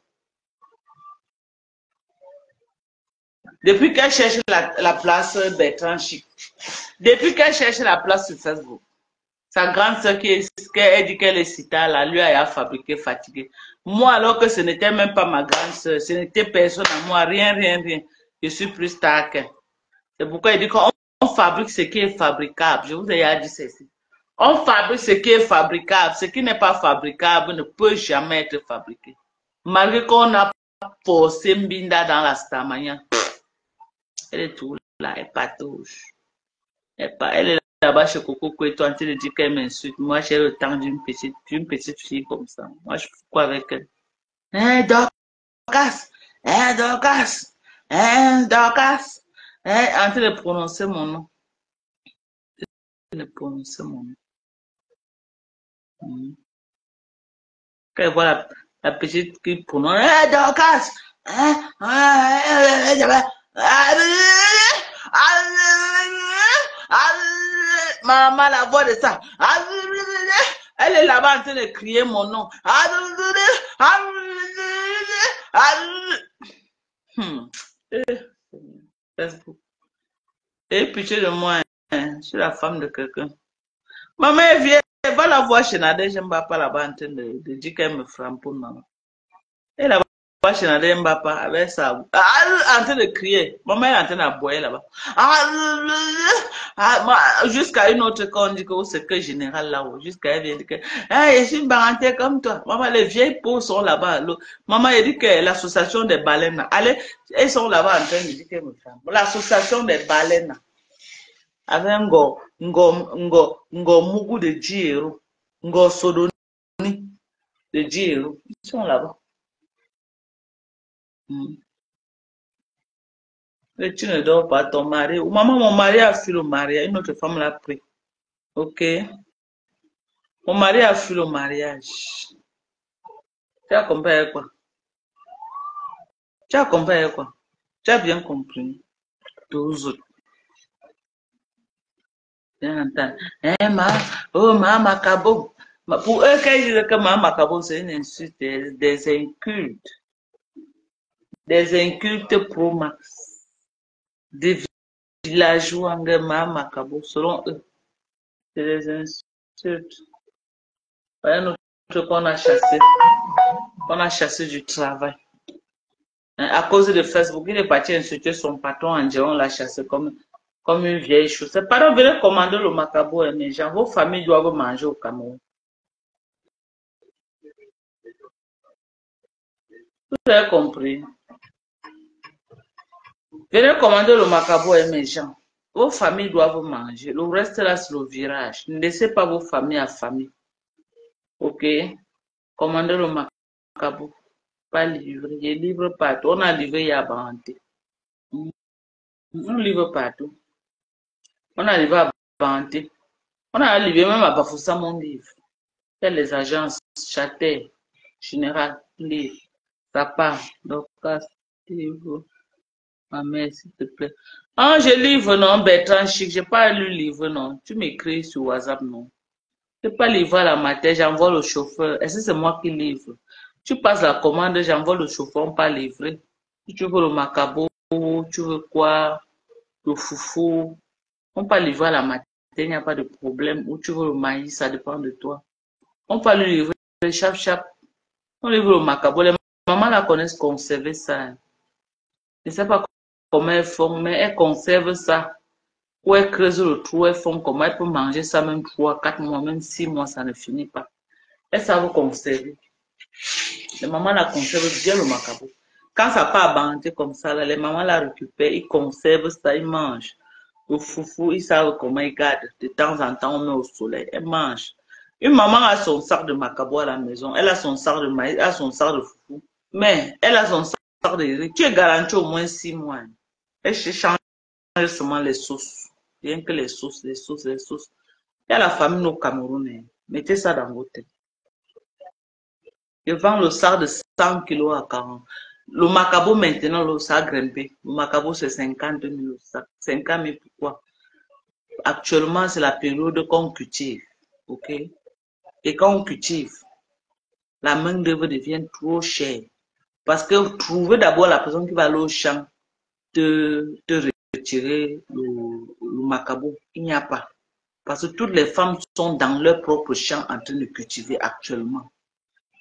Depuis qu'elle cherche la place Bertrand Chic, depuis qu'elle cherche la place sur Facebook, sa grande soeur qui dit qu'elle est citée là, lui a fabriqué fatigué. Moi, alors que ce n'était même pas ma grande soeur, ce n'était personne à moi, rien. Je suis plus tard qu'elle. C'est pourquoi il dit qu'on fabrique ce qui est fabricable. Je vous ai dit ceci. On fabrique ce qui est fabricable. Ce qui n'est pas fabricable ne peut jamais être fabriqué. Malgré qu'on a forcé Mbinda dans la Stamania. Elle est tout là, elle patouche. Elle est là-bas chez Coco Koueto en train de dire qu'elle m'insulte. Moi, j'ai le temps d'une petite fille comme ça. Moi, je fais quoi avec elle? Dorcas! Dorcas! Dorcas! En train de prononcer mon nom. De prononcer mon nom. Quand elle voit la petite qui prononce, Dorcas! Maman, la voix de ça. Elle est là-bas en train de crier mon nom. Facebook. Et pitié de moi, hein. Je suis la femme de quelqu'un. Maman, elle vient, va la voir chez Nadège Mbapa là-bas en train de dire qu'elle me frappe pour maman. Et là-bas chez Nadège Mbapa avec ça, en train de crier. Maman est en train d'aboyer là-bas. Jusqu'à une autre quand on dit que c'est que général là-haut. Jusqu'à elle vient dire que je suis une baranté comme toi. Maman, les vieilles peaux sont là-bas. Maman, elle dit que l'association des baleines, allez, elles sont là-bas en train de dire qu'elle me frappe. L'association des baleines. Avec ngo mugu de Djiro, ngo sodoni de Djiro, ils sont là-bas. Et tu ne dors pas, ton mari. Maman, mon mari a fui le mariage, une autre femme l'a pris. Ok? Mon mari a fui le mariage. Tu as compris quoi? Tu as compris quoi? Tu as bien compris. Tous autres. Maman Kabo. Pour eux, quand ils disent que Maman Kabo, c'est une insulte, des incultes. Des incultes pro max. Des villageois, Maman Kabo, selon eux. C'est des insultes. Voilà notre qu'on a chassé. On a chassé du travail. À cause de Facebook, il est parti insulter son patron en disant on l'a chassé comme une vieille chose. C'est pas venir commander le macabo, mes gens. Vos familles doivent manger au Cameroun. Vous avez compris. Venez commander le macabo, mes gens. Vos familles doivent manger. Le reste là, c'est le virage. Ne laissez pas vos familles à famille. Ok? Commandez le macabo. Pas livré. Il livre partout. On a livré, il y a Banté. On livre partout. On a livré à Banté. On a livré même à Bafoussa, mon livre. Les agences, Châtel, Général, Livre, Sapa, Dorcas, livre. Ma mère, s'il te plaît. Ah, je livre, non, Bertrand Chic. Je n'ai pas lu livre, non. Tu m'écris sur WhatsApp, non. Je n'ai pas livré à la matin, j'envoie le chauffeur. Est-ce que c'est moi qui livre? Tu passes la commande, j'envoie le chauffeur, on pas livrer. Si tu veux le macabo, tu veux quoi? Le foufou. On peut livrer à la matin, il n'y a pas de problème. Ou tu veux le maïs, ça dépend de toi. On peut lui livrer le chap. On livre le macabo. Les mamans la connaissent conserver ça. Je ne sais pas comment elles font, mais elles conservent ça. Ou elles creusent le trou, elles font comment elles peuvent manger ça même 3, 4 mois, même 6 mois, ça ne finit pas. Elles savent conserver. Les mamans la conservent bien le macabo. Quand ça part abandonner comme ça, là, les mamans la récupèrent, ils conservent ça, ils mangent. Le foufou, ils savent comment ils gardent. De temps en temps, on met au soleil, elles mangent. Une maman a son sac de macabo à la maison, elle a son sac de maïs, elle a son sac de foufou. Mais elle a son sac de riz. Tu es garanti au moins 6 mois. Hein. Elle change seulement les sauces. Rien que les sauces, les sauces, les sauces. Il y a la famine au Cameroun. Hein. Mettez ça dans vos têtes. Je vends le sac de 100 kilos à 40. Le macabo maintenant, ça a grimpé. Le macabo, c'est 50 000 le sac. 50 000 pourquoi? Actuellement, c'est la période qu'on cultive. OK? Et quand on cultive, la main-d'œuvre devient trop chère. Parce que trouver d'abord la personne qui va aller au champ te retirer le macabo, il n'y a pas. Parce que toutes les femmes sont dans leur propre champ en train de cultiver actuellement.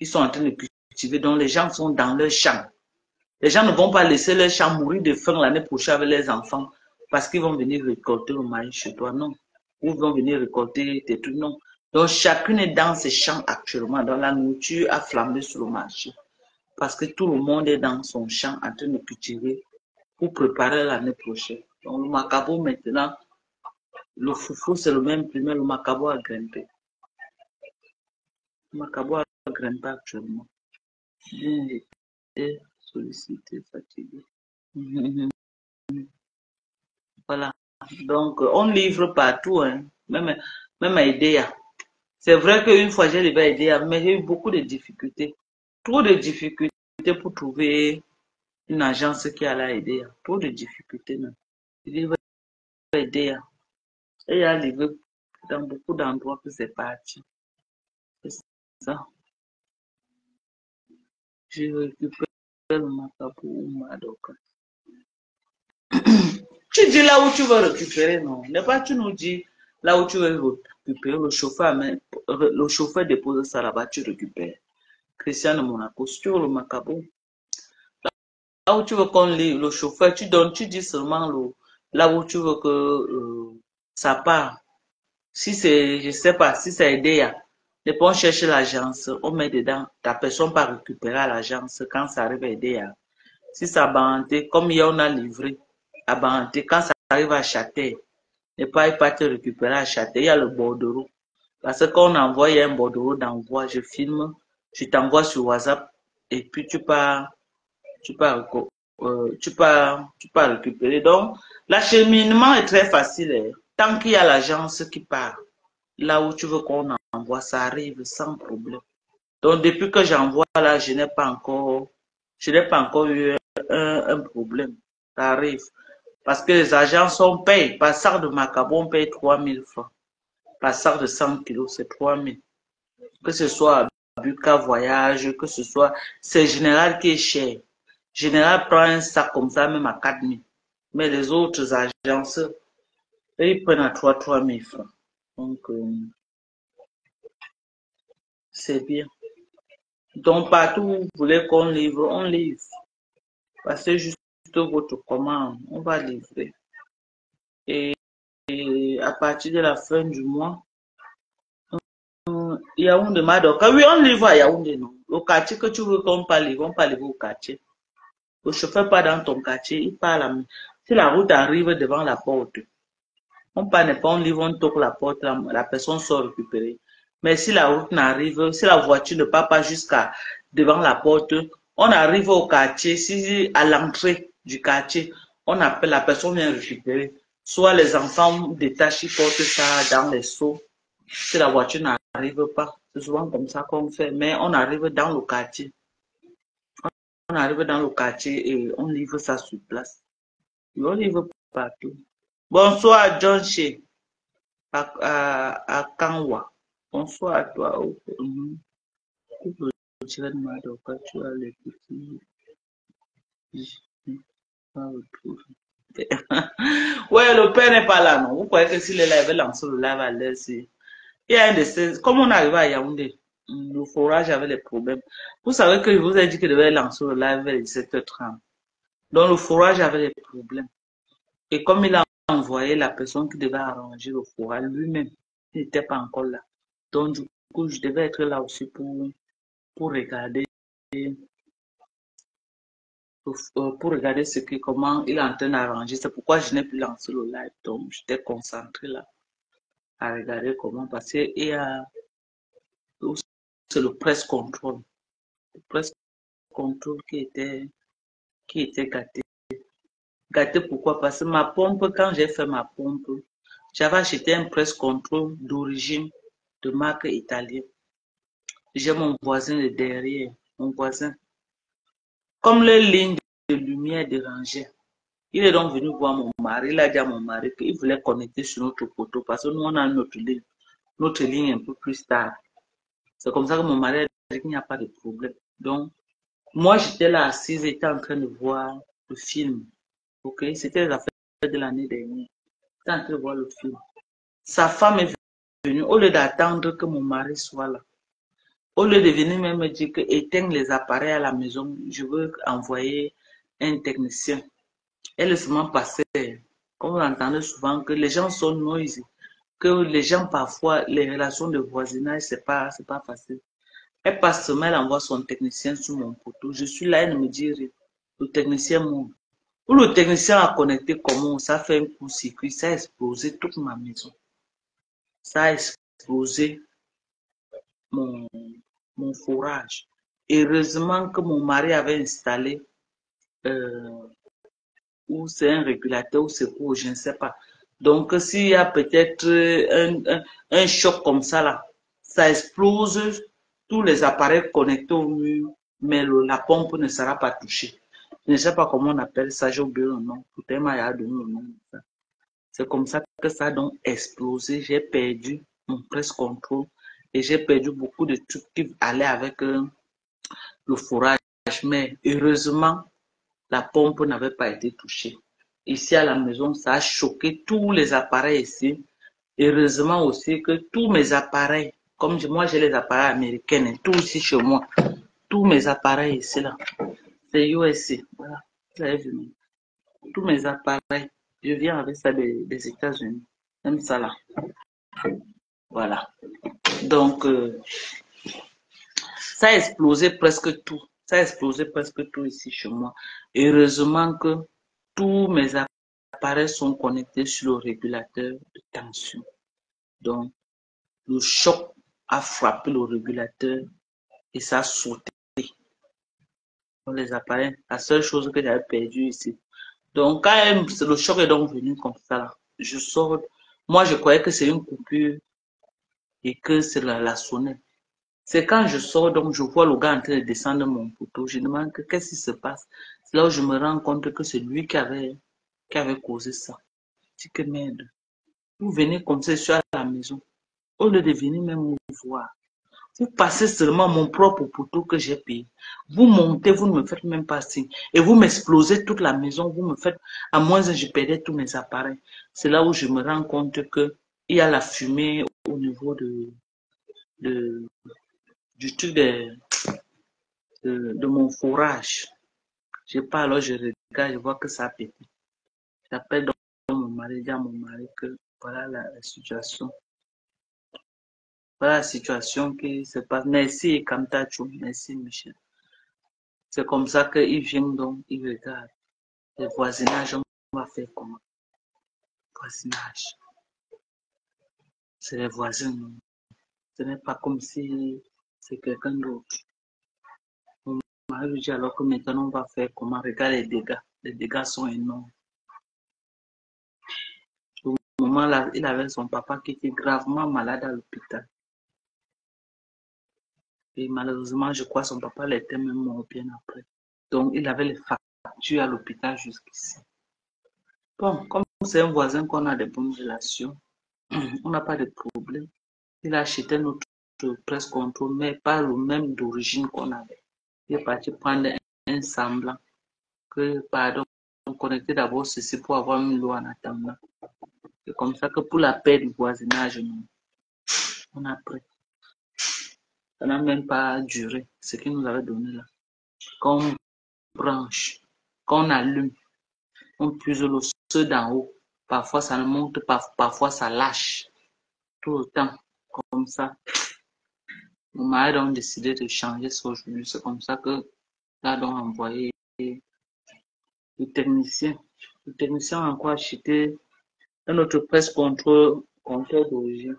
Ils sont en train de cultiver, donc les gens sont dans leur champ. Les gens ne vont pas laisser leur champ mourir de faim l'année prochaine avec les enfants parce qu'ils vont venir récolter le maïs chez toi, non. Ou ils vont venir récolter tes trucs, non. Donc chacune est dans ses champs actuellement, dans la nourriture a flambé sur le marché. Parce que tout le monde est dans son champ en train de cultiver pour préparer l'année prochaine. Donc le macabo maintenant, le foufou c'est le même prix, mais le macabo a grimpé. Le macabo a grimpé actuellement. Bien été, sollicité, fatigué. Voilà. Donc, on livre partout, hein. Même à IDEA. C'est vrai qu'une fois j'ai livré à IDEA, mais j'ai eu beaucoup de difficultés. Trop de difficultés pour trouver une agence qui allait à IDEA. Trop de difficultés, même. J'ai livré à IDEA. Et il y a livré dans beaucoup d'endroits que c'est parti. C'est ça. J'ai récupéré le macabo ou Madoka. Tu dis là où tu veux récupérer, non. N'est pas tu nous dis là où tu veux récupérer, le chauffeur dépose ça là-bas, tu récupères. Christian de Monaco, si tu veux le macabo, là où tu veux qu'on livre, le chauffeur, tu donnes, tu dis seulement là où tu veux que ça part. Si c'est, je sais pas, si c'est IDEA, ne pas chercher l'agence, on met dedans, ta personne pas récupérer à l'agence quand ça arrive à IDEA. Si ça banté, comme hier on a livré à banté, quand ça arrive à Châtel, ne pas te récupérer à Châtel, il y a le bordereau. Parce que quand on envoie, il y a un bordereau d'envoi, je filme, je t'envoie sur WhatsApp et puis tu pars récupérer. Donc, l'acheminement est très facile. Hein. Tant qu'il y a l'agence qui part, là où tu veux qu'on envoie, ça arrive sans problème. Donc, depuis que j'envoie là, je n'ai pas encore eu un problème. Ça arrive. Parce que les agences, on paye. Par sac de macabo, on paye 3 000 francs. Par sac de 100 kilos, c'est 3 000. Que ce soit Buka Voyage, que ce soit, c'est Général qui est cher. Général prend un sac comme ça, même à 4 000. Mais les autres agences, ils prennent à 3 000 francs. Donc, c'est bien. Donc, partout où vous voulez qu'on livre, on livre. Passez juste votre commande, on va livrer. Et à partir de la fin du mois, Yaoundé Madoka. Oui, on livre à Yaoundé, non. Le quartier que tu veux qu'on pas livrer, on pas livrer au quartier. Le chauffeur part dans ton quartier, il part là. Si la route arrive devant la porte, on part pas, on livre, on toque la porte, la personne sort récupérer. Mais si la route n'arrive, si la voiture ne part pas jusqu'à devant la porte, on arrive au quartier, si à l'entrée du quartier, on appelle la personne vient récupérer. Soit les enfants détachent, ils portent ça dans les seaux. Si la voiture n'arrive pas, c'est souvent comme ça qu'on fait, mais on arrive dans le quartier. On arrive dans le quartier et on livre ça sur place. Et on livre partout. Bonsoir, John Shea, à Kanwa. Bonsoir à toi. Tu as les petits. Ouais, le père n'est pas là, non. Vous croyez que s'il est là, il va lancer le live à l'aise. Il y a un de ces. Comme on arrive à Yaoundé, le forage avait des problèmes. Vous savez que je vous ai dit qu'il devait lancer le live vers 17h30. Donc le forage avait des problèmes. Et comme il a envoyé la personne qui devait arranger le forage lui-même, il n'était pas encore là. Donc du coup, je devais être là aussi pour regarder pour regarder comment il est en train d'arranger. C'est pourquoi je n'ai plus lancé le live. Donc, j'étais concentré là à regarder comment passer. Et c'est le press control. Le press control qui était gâté. Gâté pourquoi? Parce que ma pompe, quand j'ai fait ma pompe, j'avais acheté un press control d'origine de marque italienne. J'ai mon voisin de derrière, mon voisin. Comme les lignes de lumière dérangeaient, il est donc venu voir mon mari. Il a dit à mon mari qu'il voulait connecter sur notre poteau parce que nous, on a notre ligne un peu plus stable. C'est comme ça que mon mari a dit qu'il n'y a pas de problème. Donc, moi, j'étais là assise, j'étais en train de voir le film. Ok, c'était les affaires de l'année dernière. J'étais en train de voir le film. Sa femme est venue, au lieu d'attendre que mon mari soit là, au lieu de venir même me dire que éteigne les appareils à la maison, je veux envoyer un technicien. Elle est seulement passée, comme vous entendez souvent, que les gens sont noisy, que les gens parfois, les relations de voisinage, c'est pas facile. Elle passe seulement, elle envoie son technicien sur mon poteau. Je suis là, elle ne me dit rien. Le technicien monte. Où le technicien a connecté comment, ça fait un coup-circuit, ça a explosé toute ma maison. Ça a explosé mon fourrage. Heureusement que mon mari avait installé ou c'est un régulateur ou c'est quoi, je ne sais pas. Donc, s'il y a peut-être un choc comme ça là, ça explose tous les appareils connectés au mur, mais la pompe ne sera pas touchée. Je ne sais pas comment on appelle ça, j'ai oublié le nom. Peut-être il y a donné le nom. C'est comme ça que ça a donc explosé. J'ai perdu mon press control et j'ai perdu beaucoup de trucs qui allaient avec le fourrage. Mais heureusement, la pompe n'avait pas été touchée. Ici à la maison, ça a choqué tous les appareils ici. Heureusement aussi que tous mes appareils, comme moi j'ai les appareils américains, et tout ici chez moi, tous mes appareils ici là, c'est USC. Voilà, vous avez vu. Tous mes appareils, je viens avec ça des États-Unis. Même ça là. Voilà. Donc, ça a explosé presque tout. Ça a explosé presque tout ici chez moi. Heureusement que tous mes appareils sont connectés sur le régulateur de tension. Donc, le choc a frappé le régulateur et ça a sauté. Dans les appareils, la seule chose que j'avais perdue ici. Donc, quand le choc est donc venu comme ça, là, je sors. Moi, je croyais que c'est une coupure et que c'est la sonnette. C'est quand je sors, donc je vois le gars en train de descendre mon poteau. Je demande qu'est-ce qui se passe. C'est là où je me rends compte que c'est lui qui avait causé ça. Je dis que merde. Vous venez comme ça, je suis à la maison. Au lieu de venir même me voir. Vous passez seulement mon propre poteau que j'ai payé. Vous montez, vous ne me faites même pas signe. Et vous m'explosez toute la maison. Vous me faites, à moins que je perdais tous mes appareils. C'est là où je me rends compte que il y a la fumée au niveau du truc de mon fourrage. Je pars, alors je regarde, je vois que ça a pété. J'appelle donc mon mari, je dis à mon mari que voilà la situation. Voilà la situation qui se passe. Merci, Kamtachu. Merci, Michel. C'est comme ça qu'ils viennent donc, ils regardent. Le voisinage, on va faire comment? Voisinage. C'est les voisins. Non? Ce n'est pas comme si c'est quelqu'un d'autre. Mon mari lui dit alors que maintenant on va faire comment? Regarde les dégâts. Les dégâts sont énormes. Au moment là, il avait son papa qui était gravement malade à l'hôpital. Et malheureusement, je crois que son papa l'était même mort bien après. Donc, il avait les factures à l'hôpital jusqu'ici. Bon, comme c'est un voisin qu'on a de bonnes relations, on n'a pas de problème. Il a acheté notre presse contrôle, mais pas le même d'origine qu'on avait. Il est parti prendre un semblant que, pardon, on connectait d'abord ceci pour avoir une loi en attendant. C'est comme ça que pour la paix du voisinage, on a pris. Ça n'a même pas duré, ce qu'il nous avait donné là. Quand on branche, quand on allume, on puise le ceux d'en haut. Parfois ça ne monte pas, parfois ça lâche. Tout le temps, comme ça. Mon mari a donc décidé de changer ça aujourd'hui. C'est comme ça que là, donc envoyé Le technicien. Le technicien a encore acheté un autre presse compteur d'origine.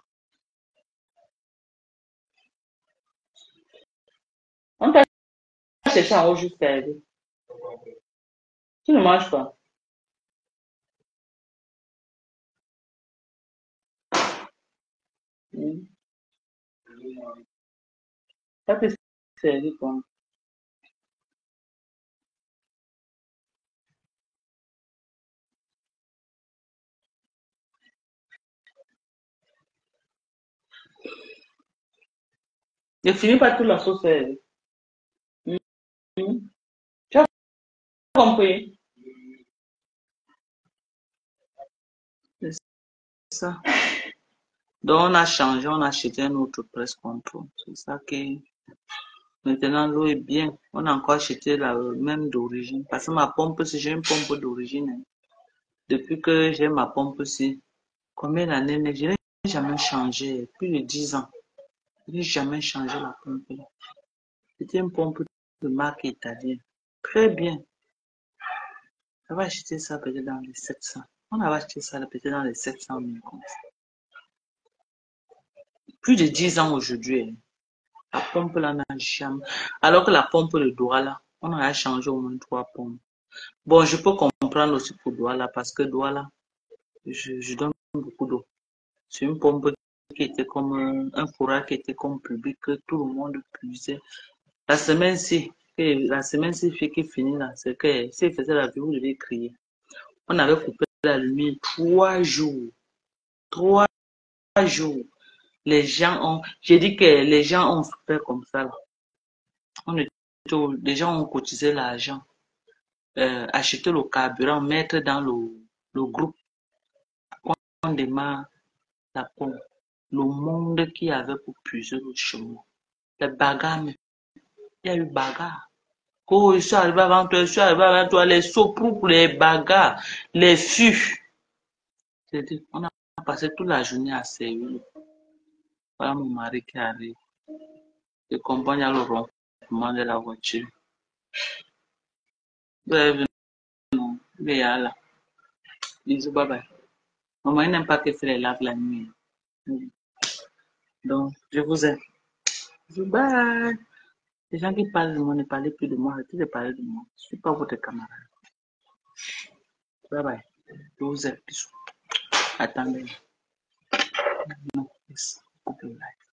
On t'a cherché en haut juste à aider. Tu ne manges pas. Ça te servir quoi? Je finis par toute la sauce servie. Tu as compris? C'est ça. Donc on a changé, on a acheté un autre presse contrôle. C'est ça qui... Maintenant l'eau est bien. On a encore acheté la même d'origine. Parce que ma pompe, si j'ai une pompe d'origine, hein. Depuis que j'ai ma pompe-ci, combien d'années, je n'ai jamais changé, plus de 10 ans. Je n'ai jamais changé la pompe. C'était une pompe de marque italienne. Très bien. On va acheter ça peut-être dans les 700. On avait acheté ça peut-être dans les 700 000 comme ça. Plus de 10 ans aujourd'hui. La pompe là n'a jamais. Alors que la pompe de Douala, on a changé au moins 3 pompes. Bon, je peux comprendre aussi pour Douala parce que Douala, je donne beaucoup d'eau. C'est une pompe qui était comme un fourrage qui était comme public, que tout le monde puisait. La semaine-ci, fait qui finit là, c'est que si elle faisait la vidéo, vous devez crier. On avait coupé la lumière 3 jours. 3 jours. Les gens ont, j'ai dit que les gens ont fait comme ça là. Les gens ont cotisé l'argent, acheter le carburant, mettre dans le groupe. On démarre la pompe. Le monde qui avait pour puiser le chemin. Les bagarres, il y a eu bagarre. Oh, je suis arrivé avant toi, les soprous, les bagarres, les fûts. C'est-à-dire, on a passé toute la journée à servir. Voilà mon mari qui arrive. Je comprends, il y a le ronflement de la voiture. Bref, non, il est là. Bisous, bye bye. Maman, il n'aime pas que faire les laves la nuit. Donc, je vous aime. Bisous, bye. Les gens qui parlent de moi, ne parlez plus de moi. Arrêtez de parler de moi. Je ne suis pas votre camarade. Bye bye. Je vous aime. Bisous. Attendez. Non, yes. Coupe le live.